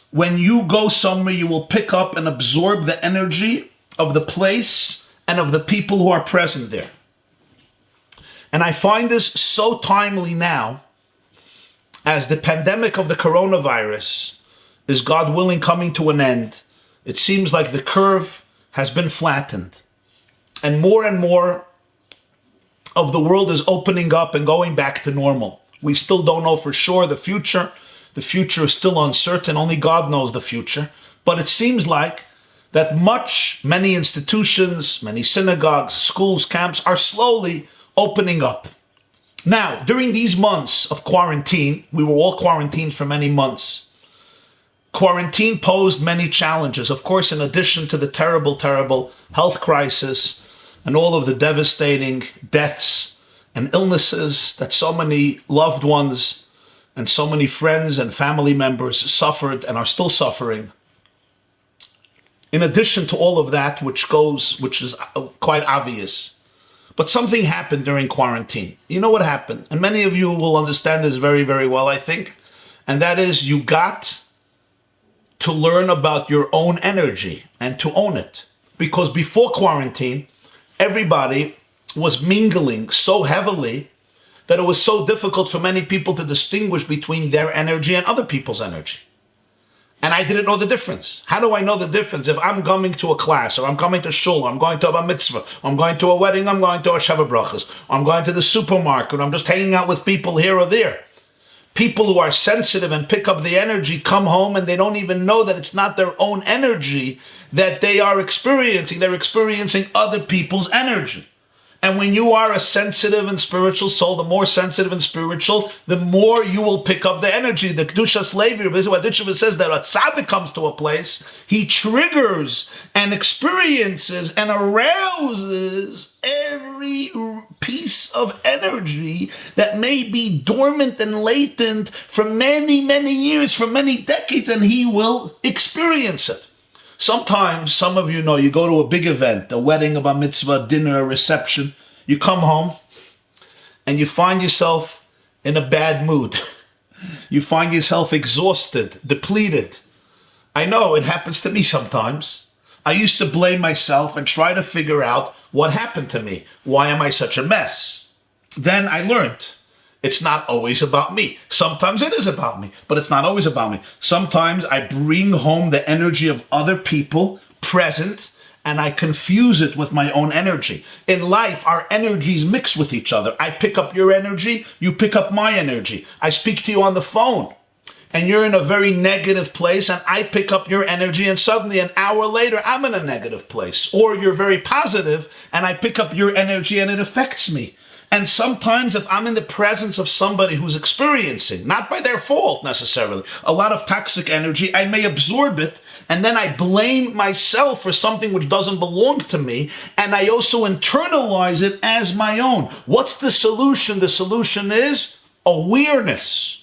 when you go somewhere, you will pick up and absorb the energy of the place and of the people who are present there. And I find this so timely now, as the pandemic of the coronavirus is, God willing, coming to an end. It seems like the curve has been flattened, and more of the world is opening up and going back to normal. We still don't know for sure the future. The future is still uncertain. Only God knows the future. But it seems like that many institutions, many synagogues, schools, camps are slowly opening up. Now, during these months of quarantine, we were all quarantined for many months. Quarantine posed many challenges. Of course, in addition to the terrible, terrible health crisis and all of the devastating deaths and illnesses that so many loved ones and so many friends and family members suffered and are still suffering. In addition to all of that, which is quite obvious, but something happened during quarantine. You know what happened? And many of you will understand this very, very well, I think. And that is, you got to learn about your own energy and to own it. Because before quarantine, everybody was mingling so heavily that it was so difficult for many people to distinguish between their energy and other people's energy. And I didn't know the difference. How do I know the difference? If I'm coming to a class, or I'm coming to shul, or I'm going to a bar mitzvah, or I'm going to a wedding, I'm going to a Sheva Brachas, or I'm going to the supermarket, or I'm just hanging out with people here or there. People who are sensitive and pick up the energy come home and they don't even know that it's not their own energy that they are experiencing. They're experiencing other people's energy. And when you are a sensitive and spiritual soul, the more sensitive and spiritual, the more you will pick up the energy. The Kedushas Levi, Rabbi Jacobson says that a tzaddik comes to a place, he triggers and experiences and arouses every piece of energy that may be dormant and latent for many, many years, for many decades, and he will experience it. Sometimes, some of you know, you go to a big event, a wedding, a bar mitzvah, dinner, a reception. You come home and you find yourself in a bad mood. You find yourself exhausted, depleted. I know it happens to me sometimes. I used to blame myself and try to figure out what happened to me. Why am I such a mess? Then I learned it's not always about me. Sometimes it is about me, but it's not always about me. Sometimes I bring home the energy of other people present and I confuse it with my own energy. In life, our energies mix with each other. I pick up your energy, you pick up my energy. I speak to you on the phone and you're in a very negative place and I pick up your energy and suddenly an hour later, I'm in a negative place. Or you're very positive and I pick up your energy and it affects me. And sometimes if I'm in the presence of somebody who's experiencing, not by their fault necessarily, a lot of toxic energy, I may absorb it and then I blame myself for something which doesn't belong to me and I also internalize it as my own. What's the solution? The solution is awareness.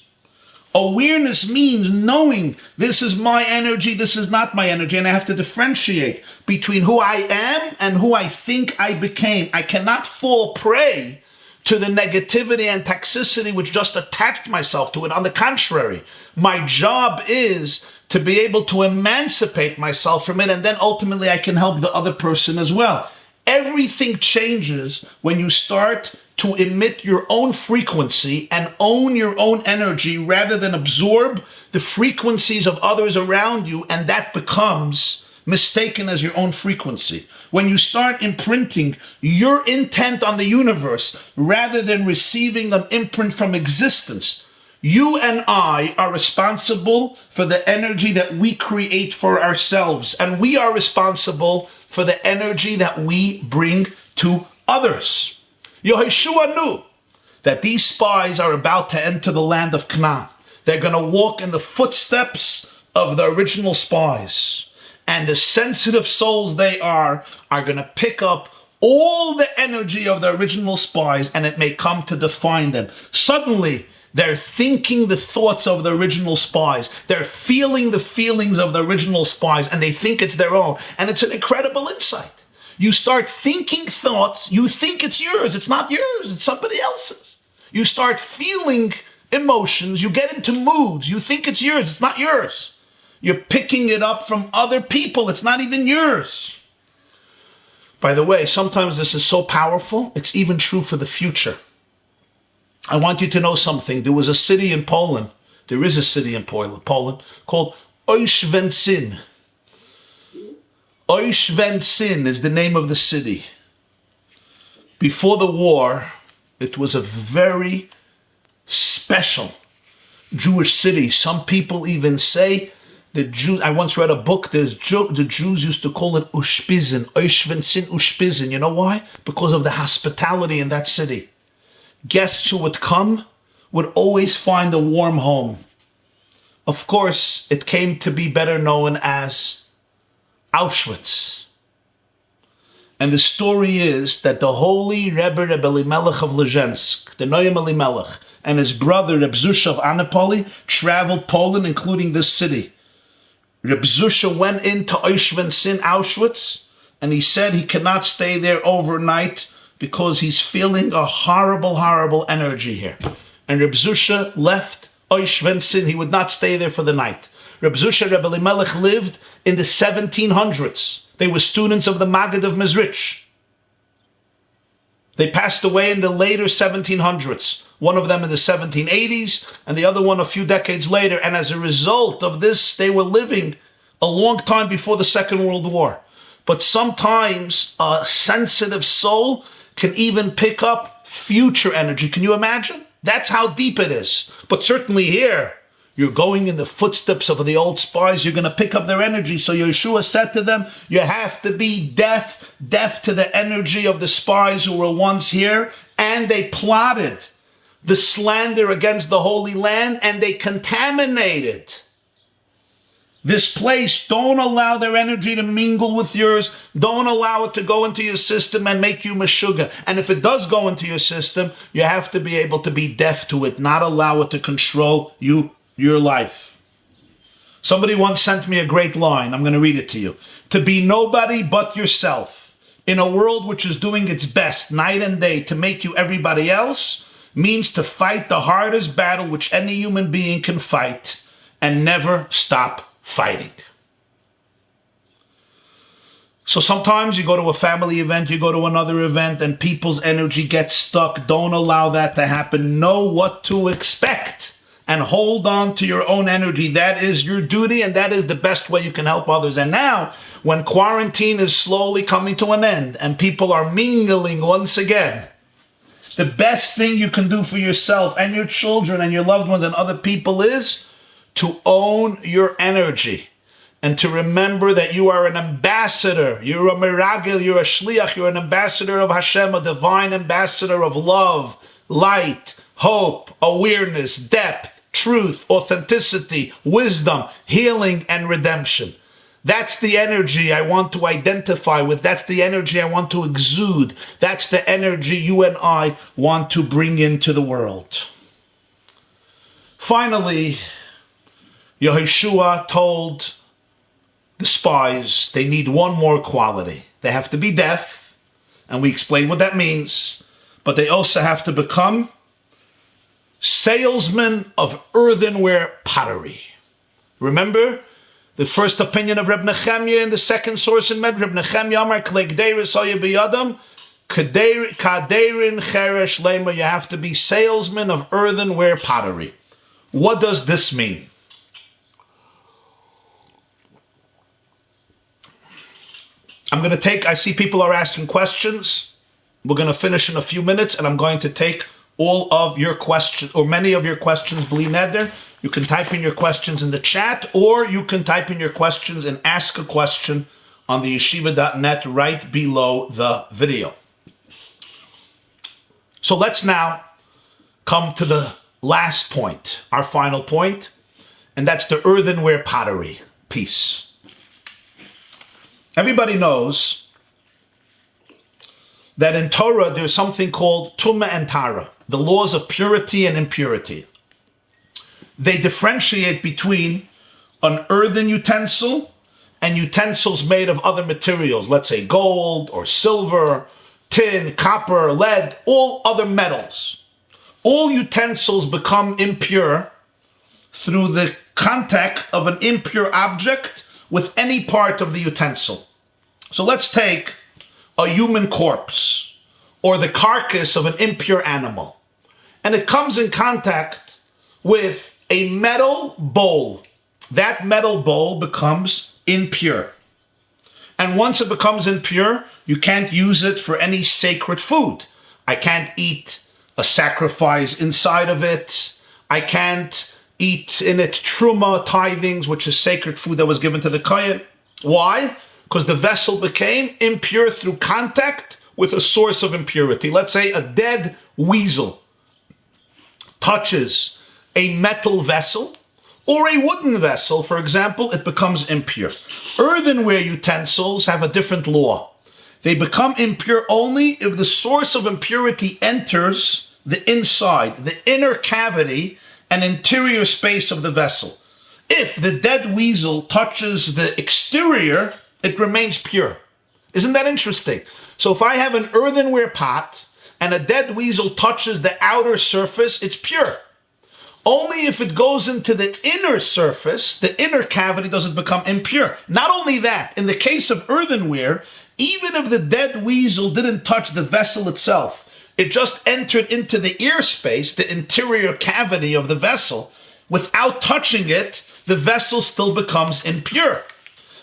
Awareness means knowing this is my energy, this is not my energy, and I have to differentiate between who I am and who I think I became. I cannot fall prey to the negativity and toxicity which just attached myself to it. On the contrary, my job is to be able to emancipate myself from it, and then ultimately I can help the other person as well. Everything changes when you start to emit your own frequency and own your own energy rather than absorb the frequencies of others around you, and that becomes mistaken as your own frequency. When you start imprinting your intent on the universe rather than receiving an imprint from existence, you and I are responsible for the energy that we create for ourselves, and we are responsible for the energy that we bring to others. Yehoshua knew that these spies are about to enter the land of Canaan. They're going to walk in the footsteps of the original spies. And the sensitive souls they are going to pick up all the energy of the original spies, and it may come to define them. Suddenly, they're thinking the thoughts of the original spies. They're feeling the feelings of the original spies, and they think it's their own. And it's an incredible insight. You start thinking thoughts, you think it's yours. It's not yours, it's somebody else's. You start feeling emotions, you get into moods, you think it's yours, it's not yours. You're picking it up from other people. It's not even yours. By the way, sometimes this is so powerful, it's even true for the future. I want you to know something. There was a city in Poland. There is a city in Poland called Oświęcim. Oświęcim is the name of the city. Before the war, it was a very special Jewish city. Some people even say the Jews, I once read a book, the Jews used to call it Ushpizin, Oświęcim Ushpizin. You know why? Because of the hospitality in that city. Guests who would come would always find a warm home. Of course, it came to be better known as Auschwitz. And the story is that the holy Rebbe Elimelech of Lezhensk, the Noam Elimelech, and his brother Reb Zusha of Annapolis traveled Poland, including this city. Reb Zusha went into Auschwitz, and he said he cannot stay there overnight because he's feeling a horrible, horrible energy here. And Reb Zusha left Auschwitz. He would not stay there for the night. Reb Zusha, Reb Elimelech lived in the 1700s. They were students of the Maggid of Mezrich. They passed away in the later 1700s. One of them in the 1780s, and the other one a few decades later. And as a result of this, they were living a long time before the Second World War. But sometimes a sensitive soul can even pick up future energy. Can you imagine? That's how deep it is. But certainly here, You're going in the footsteps of the old spies. You're going to pick up their energy. So Yeshua said to them, you have to be deaf to the energy of the spies who were once here. And they plotted the slander against the Holy Land, and they contaminated this place. Don't allow their energy to mingle with yours. Don't allow it to go into your system and make you meshuggah. And if it does go into your system, you have to be able to be deaf to it, not allow it to control your life. Somebody once sent me a great line. I'm going to read it to you. To be nobody but yourself in a world which is doing its best night and day to make you everybody else means to fight the hardest battle which any human being can fight and never stop fighting. So sometimes you go to a family event, you go to another event, and people's energy gets stuck. Don't allow that to happen. Know what to expect and hold on to your own energy. That is your duty, and that is the best way you can help others. And now, when quarantine is slowly coming to an end and people are mingling once again, the best thing you can do for yourself and your children and your loved ones and other people is to own your energy and to remember that you are an ambassador. You're a miragil, you're a shliach, you're an ambassador of Hashem, a divine ambassador of love, light, hope, awareness, depth, truth, authenticity, wisdom, healing, and redemption. That's the energy I want to identify with. That's the energy I want to exude. That's the energy you and I want to bring into the world. Finally, Yehoshua told the spies they need one more quality. They have to be deaf, and we explain what that means, but they also have to become salesmen of earthenware pottery. Remember the first opinion of Reb Nechemia and the second source in Med, Reb Nechemia Amar Klei Gdeiris Oya B'Yadam Kaderin Cheresh Lema. You have to be salesmen of earthenware pottery. What does this mean? I see people are asking questions. We're going to finish in a few minutes, and I'm going to take all of your questions, or many of your questions, Bli Neder. You can type in your questions in the chat, or you can type in your questions and ask a question on the yeshiva.net right below the video. So let's now come to the last point, our final point, and that's the earthenware pottery piece. Everybody knows that in Torah there's something called Tumah and Tara, the laws of purity and impurity. They differentiate between an earthen utensil and utensils made of other materials, let's say gold or silver, tin, copper, lead, all other metals. All utensils become impure through the contact of an impure object with any part of the utensil. So let's take a human corpse or the carcass of an impure animal, and it comes in contact with a metal bowl. That metal bowl becomes impure. And once it becomes impure, you can't use it for any sacred food. I can't eat a sacrifice inside of it. I can't eat in it truma, tithings, which is sacred food that was given to the kohen. Why? Because the vessel became impure through contact with a source of impurity. Let's say a dead weasel touches a metal vessel or a wooden vessel, for example, it becomes impure. Earthenware utensils have a different law. They become impure only if the source of impurity enters the inside, the inner cavity and interior space of the vessel. If the dead weasel touches the exterior, it remains pure. Isn't that interesting? So if I have an earthenware pot and a dead weasel touches the outer surface, it's pure. Only if it goes into the inner surface, the inner cavity, does it become impure. Not only that, in the case of earthenware, even if the dead weasel didn't touch the vessel itself, it just entered into the ear space, the interior cavity of the vessel, without touching it, the vessel still becomes impure.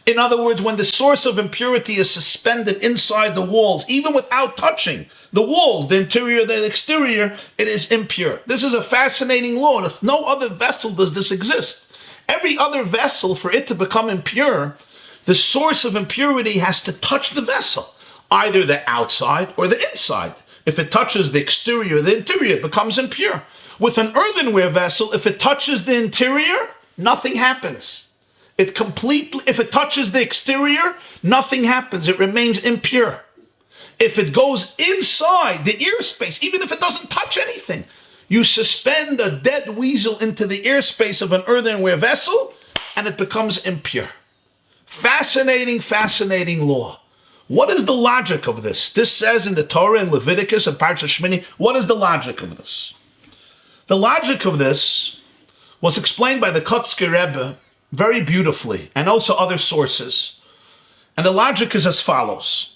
In other words, when the source of impurity is suspended inside the walls, even without touching the walls, the interior, the exterior, it is impure. This is a fascinating law. If no other vessel does this exist. Every other vessel, for it to become impure, the source of impurity has to touch the vessel, either the outside or the inside. If it touches the exterior or the interior, it becomes impure. With an earthenware vessel, if it touches the interior, nothing happens. If it touches the exterior, nothing happens. It remains impure. If it goes inside the ear space, even if it doesn't touch anything, you suspend a dead weasel into the ear space of an earthenware vessel, and it becomes impure. Fascinating, fascinating law. What is the logic of this? This says in the Torah, in Leviticus, and Parshas Shmini, what is the logic of this? The logic of this was explained by the Kotzker Rebbe very beautifully, and also other sources. And the logic is as follows.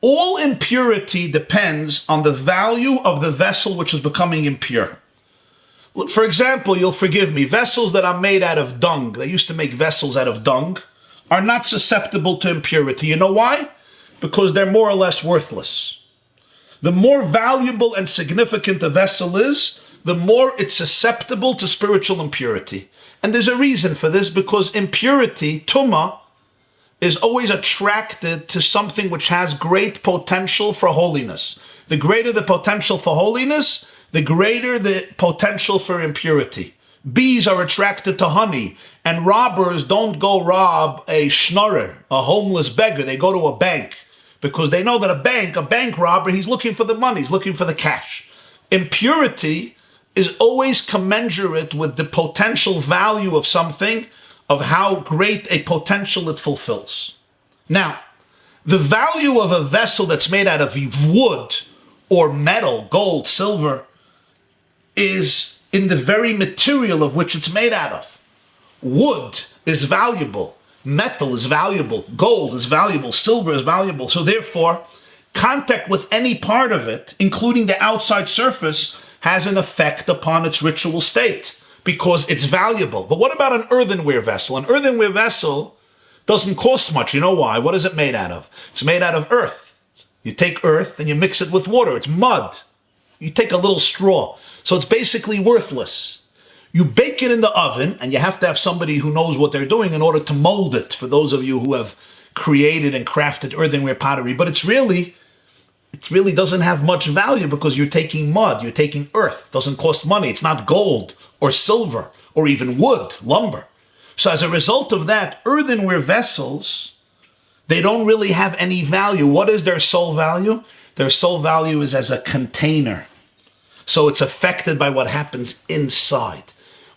All impurity depends on the value of the vessel which is becoming impure. For example, you'll forgive me, vessels that are made out of dung, they used to make vessels out of dung, are not susceptible to impurity. You know why? Because they're more or less worthless. The more valuable and significant a vessel is, the more it's susceptible to spiritual impurity. And there's a reason for this, because impurity, tumah, is always attracted to something which has great potential for holiness. The greater the potential for holiness, the greater the potential for impurity. Bees are attracted to honey, and robbers don't go rob a schnorrer, a homeless beggar. They go to a bank, because they know that a bank robber, he's looking for the money, he's looking for the cash. Impurity is always commensurate with the potential value of something, of how great a potential it fulfills. Now, the value of a vessel that's made out of wood or metal, gold, silver, is in the very material of which it's made out of. Wood is valuable, metal is valuable, gold is valuable, silver is valuable. So therefore, contact with any part of it, including the outside surface, has an effect upon its ritual state because it's valuable. But what about an earthenware vessel? An earthenware vessel doesn't cost much. You know why? What is it made out of? It's made out of earth. You take earth and you mix it with water. It's mud. You take a little straw. So it's basically worthless. You bake it in the oven, and you have to have somebody who knows what they're doing in order to mold it, for those of you who have created and crafted earthenware pottery. But it really doesn't have much value, because you're taking mud, you're taking earth. It doesn't cost money. It's not gold or silver or even wood, lumber. So as a result of that, earthenware vessels, they don't really have any value. What is their sole value? Their sole value is as a container. So it's affected by what happens inside.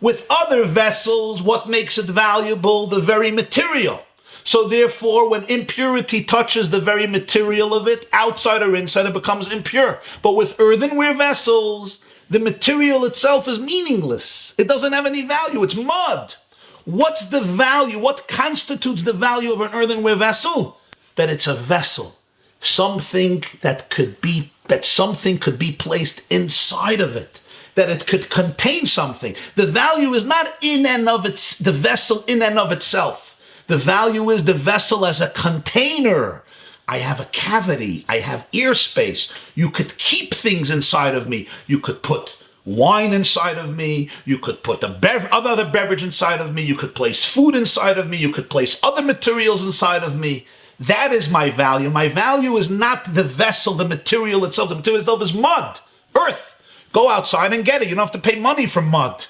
With other vessels, what makes it valuable? The very material. So therefore, when impurity touches the very material of it, outside or inside, it becomes impure. But with earthenware vessels, the material itself is meaningless. It doesn't have any value. It's mud. What's the value? What constitutes the value of an earthenware vessel? That it's a vessel. Something something could be placed inside of it. That it could contain something. The value is not the vessel in and of itself. The value is the vessel as a container. I have a cavity. I have ear space. You could keep things inside of me. You could put wine inside of me. You could put other beverage inside of me. You could place food inside of me. You could place other materials inside of me. That is my value. My value is not the vessel, the material itself. The material itself is mud, earth. Go outside and get it. You don't have to pay money for mud.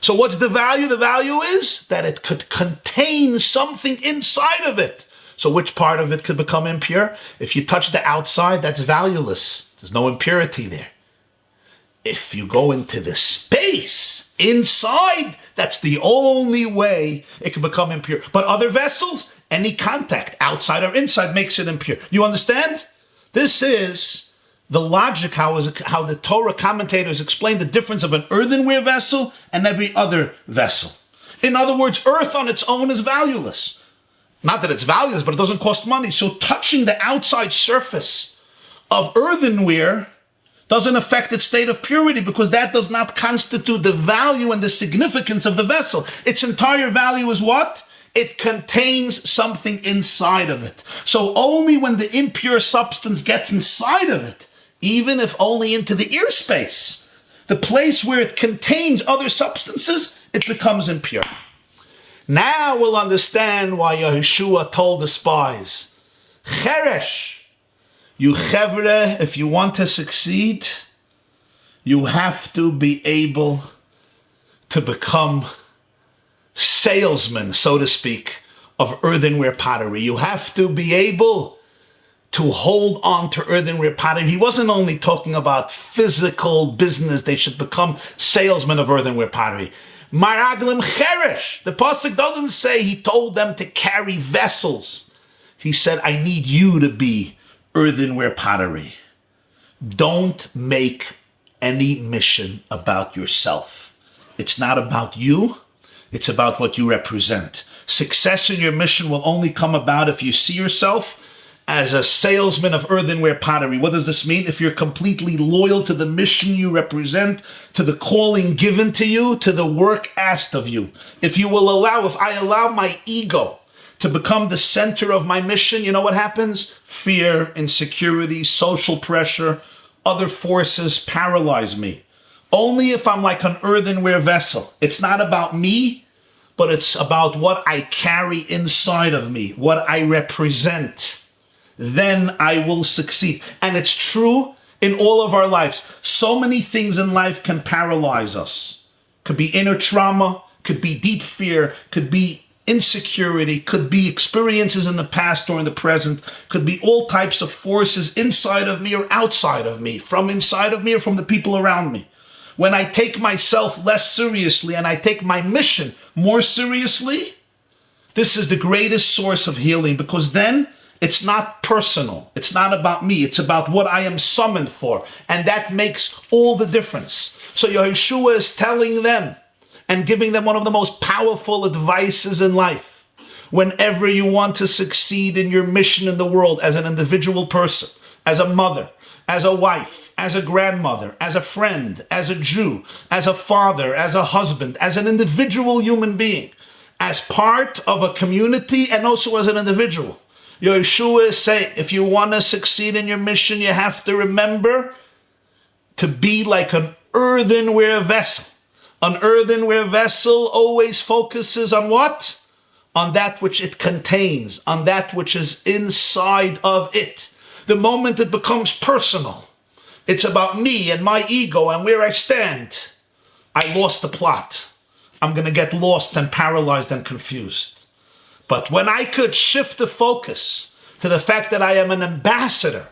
So what's the value? The value is that it could contain something inside of it. So which part of it could become impure? If you touch the outside, that's valueless. There's no impurity there. If you go into the space inside, that's the only way it can become impure. But other vessels, any contact, outside or inside, makes it impure. You understand? This is the logic, how the Torah commentators explain the difference of an earthenware vessel and every other vessel. In other words, earth on its own is valueless. Not that it's valueless, but it doesn't cost money. So touching the outside surface of earthenware doesn't affect its state of purity, because that does not constitute the value and the significance of the vessel. Its entire value is what? it contains something inside of it. So only when the impure substance gets inside of it, even if only into the ear space, the place where it contains other substances, it becomes impure. Now we'll understand why Yehoshua told the spies, Cheresh, you chevre, if you want to succeed, you have to be able to become salesmen, so to speak, of earthenware pottery. You have to be able to hold on to earthenware pottery. He wasn't only talking about physical business, they should become salesmen of earthenware pottery. Maraglim cheresh. The pasuk doesn't say he told them to carry vessels. He said, I need you to be earthenware pottery. Don't make any mission about yourself. It's not about you. It's about what you represent. Success in your mission will only come about if you see yourself as a salesman of earthenware pottery. What does this mean? If you're completely loyal to the mission you represent, to the calling given to you, to the work asked of you. If I allow my ego to become the center of my mission, you know what happens? Fear, insecurity, social pressure, other forces paralyze me. Only if I'm like an earthenware vessel. It's not about me, but it's about what I carry inside of me, what I represent. Then I will succeed. And it's true in all of our lives. So many things in life can paralyze us. Could be inner trauma, could be deep fear, could be insecurity, could be experiences in the past or in the present, could be all types of forces inside of me or outside of me, from inside of me or from the people around me. When I take myself less seriously and I take my mission more seriously, this is the greatest source of healing, because then it's not personal. It's not about me. It's about what I am summoned for. And that makes all the difference. So Yehoshua is telling them and giving them one of the most powerful advices in life. Whenever you want to succeed in your mission in the world as an individual person, as a mother, as a wife, as a grandmother, as a friend, as a Jew, as a father, as a husband, as an individual human being, as part of a community and also as an individual, Yehoshua is saying, if you want to succeed in your mission, you have to remember to be like an earthenware vessel. An earthenware vessel always focuses on what? On that which it contains, on that which is inside of it. The moment it becomes personal, it's about me and my ego and where I stand, I lost the plot. I'm going to get lost and paralyzed and confused. But when I could shift the focus to the fact that I am an ambassador,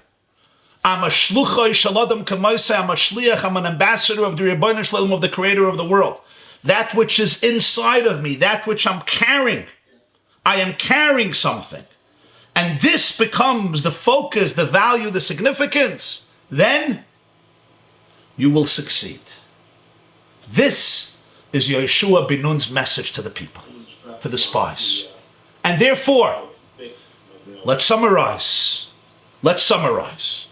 I'm a shluchai shaladam k'mosei, I'm a shliach, I'm an ambassador of the Rebbeinu Shalom, of the Creator of the world. That which is inside of me, that which I'm carrying, I am carrying something. And this becomes the focus, the value, the significance. Then you will succeed. This is Yehoshua ben Nun's message to the people, to the spies. And therefore, let's summarize. Let's summarize.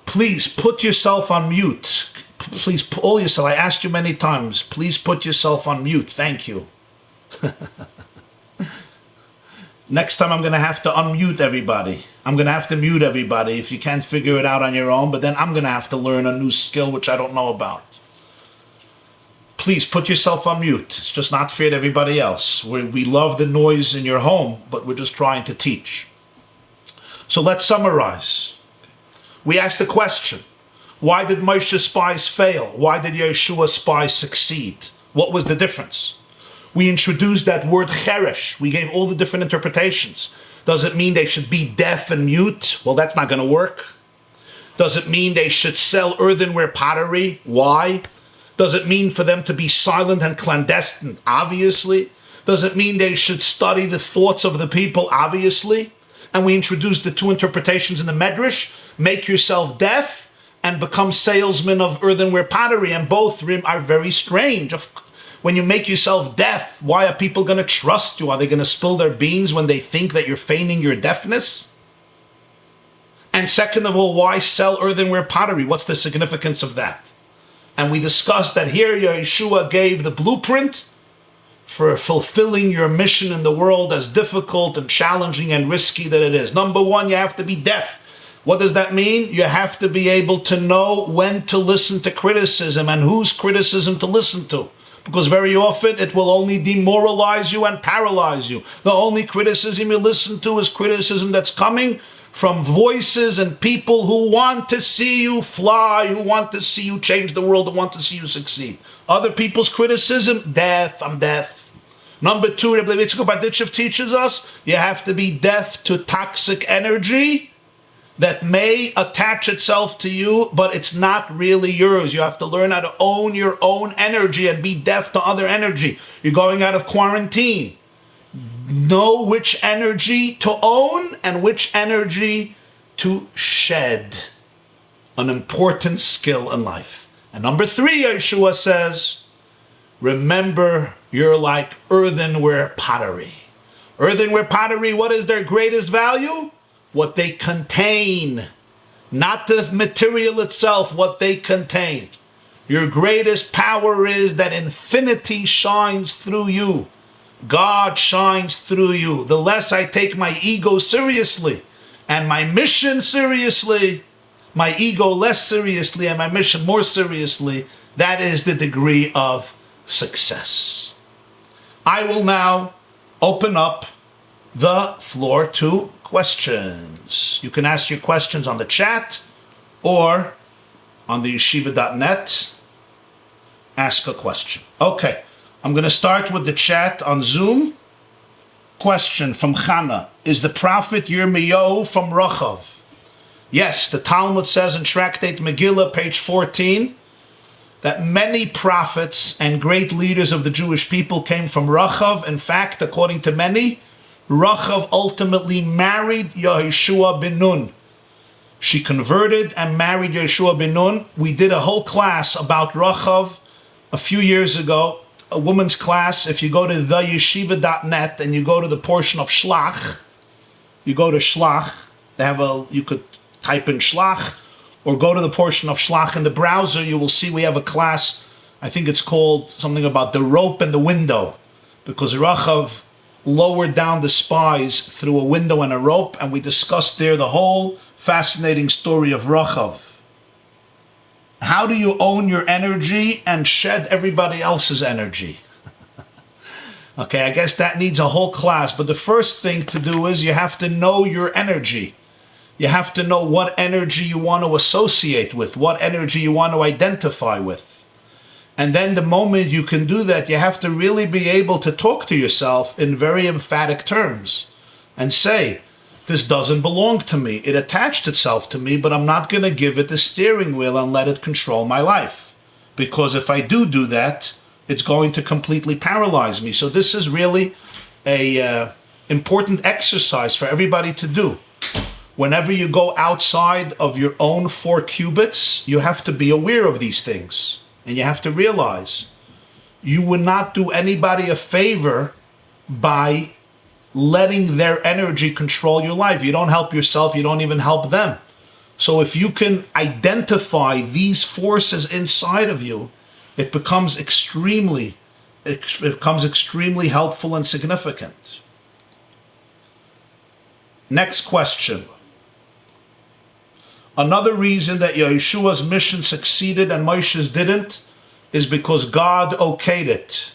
Please put yourself on mute. Please pull yourself. I asked you many times. Please put yourself on mute. Thank you. Next time I'm going to have to unmute everybody. I'm going to have to mute everybody if you can't figure it out on your own. But then I'm going to have to learn a new skill which I don't know about. Please put yourself on mute. It's just not fair to everybody else. We love the noise in your home, but we're just trying to teach. So let's summarize. We asked the question, why did Moshe's spies fail? Why did Yeshua's spies succeed? What was the difference? We introduced that word cheresh. We gave all the different interpretations. Does it mean they should be deaf and mute? Well, that's not going to work. Does it mean they should sell earthenware pottery? Why? Does it mean for them to be silent and clandestine? Obviously. Does it mean they should study the thoughts of the people? Obviously. And we introduced the two interpretations in the Medrash. Make yourself deaf and become salesmen of earthenware pottery. And both are very strange. When you make yourself deaf, why are people going to trust you? Are they going to spill their beans when they think that you're feigning your deafness? And second of all, why sell earthenware pottery? What's the significance of that? And we discussed that here Yeshua gave the blueprint for fulfilling your mission in the world, as difficult and challenging and risky that it is. Number one, you have to be deaf. What does that mean? You have to be able to know when to listen to criticism and whose criticism to listen to. Because very often it will only demoralize you and paralyze you. The only criticism you listen to is criticism that's coming from voices and people who want to see you fly, who want to see you change the world, who want to see you succeed. Other people's criticism, deaf, I'm deaf. Number two, Rabbi Jacobson teaches us, you have to be deaf to toxic energy that may attach itself to you, but it's not really yours. You have to learn how to own your own energy and be deaf to other energy. You're going out of quarantine. Know which energy to own and which energy to shed. An important skill in life. And number three, Yeshua says, remember you're like earthenware pottery. Earthenware pottery, what is their greatest value? What they contain. Not the material itself, what they contain. Your greatest power is that infinity shines through you. God shines through you. The less I take my ego seriously and my mission seriously, my ego less seriously and my mission more seriously, that is the degree of success. I will now open up the floor to questions. You can ask your questions on the chat or on the yeshiva.net. Ask a question. Okay. I'm going to start with the chat on Zoom. Question from Chana. Is the prophet Yirmiyahu from Rachav? Yes, the Talmud says in Tractate Megillah, page 14, that many prophets and great leaders of the Jewish people came from Rachav. In fact, according to many, Rachav ultimately married Yehoshua ben Nun. She converted and married Yehoshua ben Nun. We did a whole class about Rachav a few years ago. A woman's class. If you go to theyeshiva.net and you go to the portion of Shlach, you go to Shlach, you could type in Shlach, or go to the portion of Shlach in the browser, you will see we have a class, I think it's called something about the rope and the window, because Rachav lowered down the spies through a window and a rope, and we discussed there the whole fascinating story of Rachav. How do you own your energy and shed everybody else's energy? Okay, I guess that needs a whole class, but the first thing to do is you have to know your energy. You have to know what energy you want to associate with, what energy you want to identify with. And then the moment you can do that, you have to really be able to talk to yourself in very emphatic terms and say, this doesn't belong to me. It attached itself to me, but I'm not going to give it the steering wheel and let it control my life. Because if I do that, it's going to completely paralyze me. So this is really a important exercise for everybody to do. Whenever you go outside of your own 4 cubits, you have to be aware of these things. And you have to realize you would not do anybody a favor by letting their energy control your life. You don't help yourself, you don't even help them. So if you can identify these forces inside of you, it becomes extremely helpful and significant. Next question. Another reason that Yeshua's mission succeeded and Moshe's didn't is because God okayed it.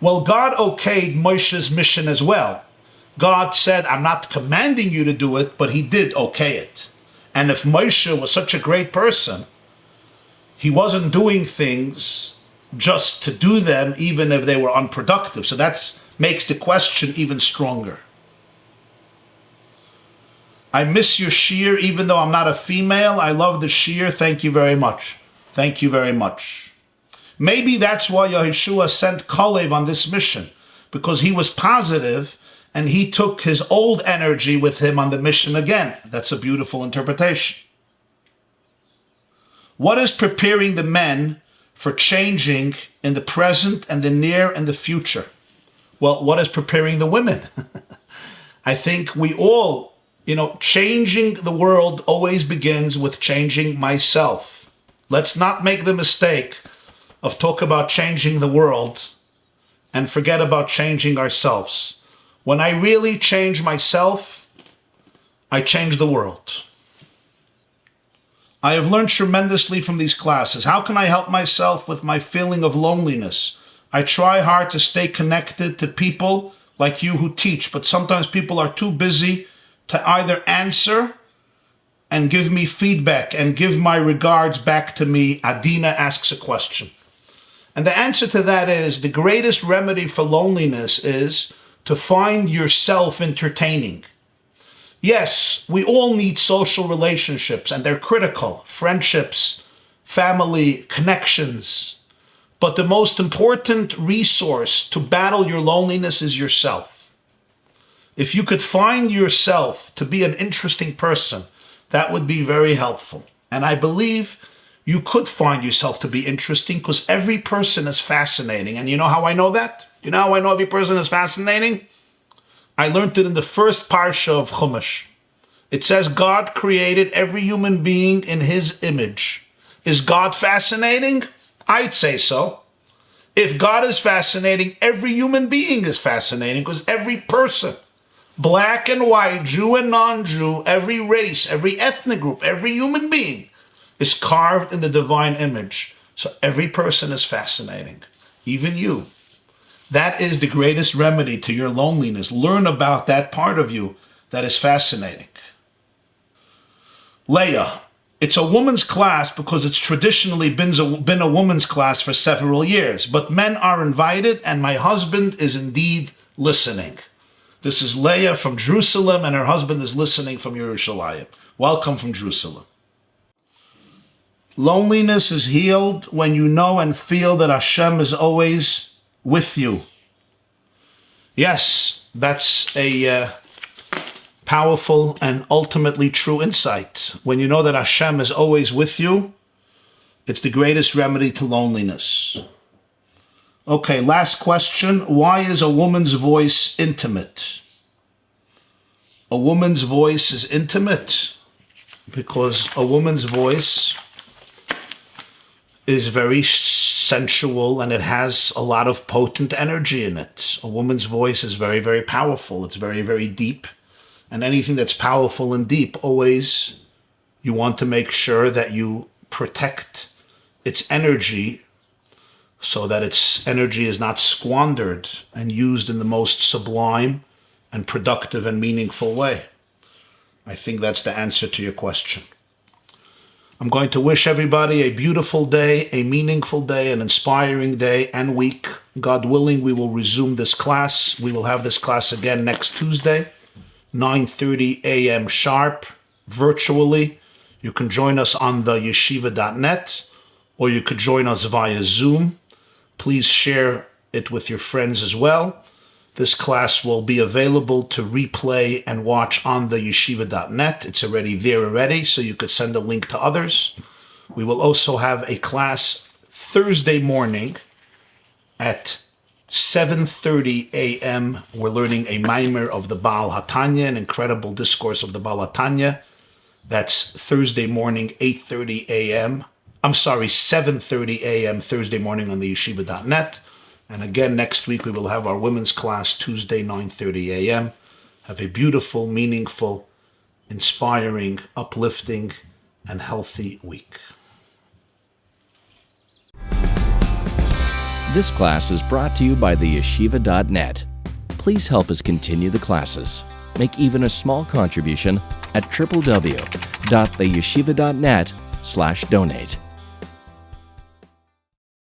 Well, God okayed Moshe's mission as well. God said, I'm not commanding you to do it, but he did okay it. And if Moshe was such a great person, he wasn't doing things just to do them, even if they were unproductive. So that makes the question even stronger. I miss your shiur, even though I'm not a female. I love the shiur. Thank you very much. Thank you very much. Maybe that's why Yeshua sent Kalev on this mission, because he was positive and he took his old energy with him on the mission again. That's a beautiful interpretation. What is preparing the men for changing in the present and the near and the future? Well, what is preparing the women? I think we all, changing the world always begins with changing myself. Let's not make the mistake of talk about changing the world and forget about changing ourselves. When I really change myself, I change the world. I have learned tremendously from these classes. How can I help myself with my feeling of loneliness? I try hard to stay connected to people like you who teach, but sometimes people are too busy to either answer and give me feedback and give my regards back to me. Adina asks a question. And the answer to that is the greatest remedy for loneliness is to find yourself entertaining. Yes, we all need social relationships and they're critical. Friendships, family, connections. But the most important resource to battle your loneliness is yourself. If you could find yourself to be an interesting person, that would be very helpful. And I believe you could find yourself to be interesting because every person is fascinating. And you know how I know that? You know how I know every person is fascinating? I learned it in the first parsha of Chumash. It says God created every human being in his image. Is God fascinating? I'd say so. If God is fascinating, every human being is fascinating because every person, black and white, Jew and non-Jew, every race, every ethnic group, every human being is carved in the divine image. So every person is fascinating, even you. That is the greatest remedy to your loneliness. Learn about that part of you that is fascinating. Leah, it's a woman's class because it's traditionally been a woman's class for several years, but men are invited and my husband is indeed listening. This is Leah from Jerusalem and her husband is listening from Yerushalayim. Welcome from Jerusalem. Loneliness is healed when you know and feel that Hashem is always with you. Yes, that's a powerful and ultimately true insight. When you know that Hashem is always with you, it's the greatest remedy to loneliness. Okay, last question. Why is a woman's voice intimate? A woman's voice is intimate because a woman's voice is very sensual and it has a lot of potent energy in it. A woman's voice is very, very powerful. It's very, very deep. And anything that's powerful and deep, always you want to make sure that you protect its energy so that its energy is not squandered and used in the most sublime and productive and meaningful way. I think that's the answer to your question. I'm going to wish everybody a beautiful day, a meaningful day, an inspiring day and week. God willing, we will resume this class. We will have this class again next Tuesday, 9:30 a.m. sharp, virtually. You can join us on the yeshiva.net or you could join us via Zoom. Please share it with your friends as well. This class will be available to replay and watch on the yeshiva.net. It's already there so you could send a link to others. We will also have a class Thursday morning at 7:30 a.m. We're learning a mimer of the Baal HaTanya, an incredible discourse of the Baal HaTanya. That's Thursday morning, 8:30 a.m. 7:30 a.m. Thursday morning on the yeshiva.net. And again, next week we will have our women's class, Tuesday, 9:30 a.m. Have a beautiful, meaningful, inspiring, uplifting, and healthy week. This class is brought to you by the yeshiva.net. Please help us continue the classes. Make even a small contribution at www.theyeshiva.net/donate.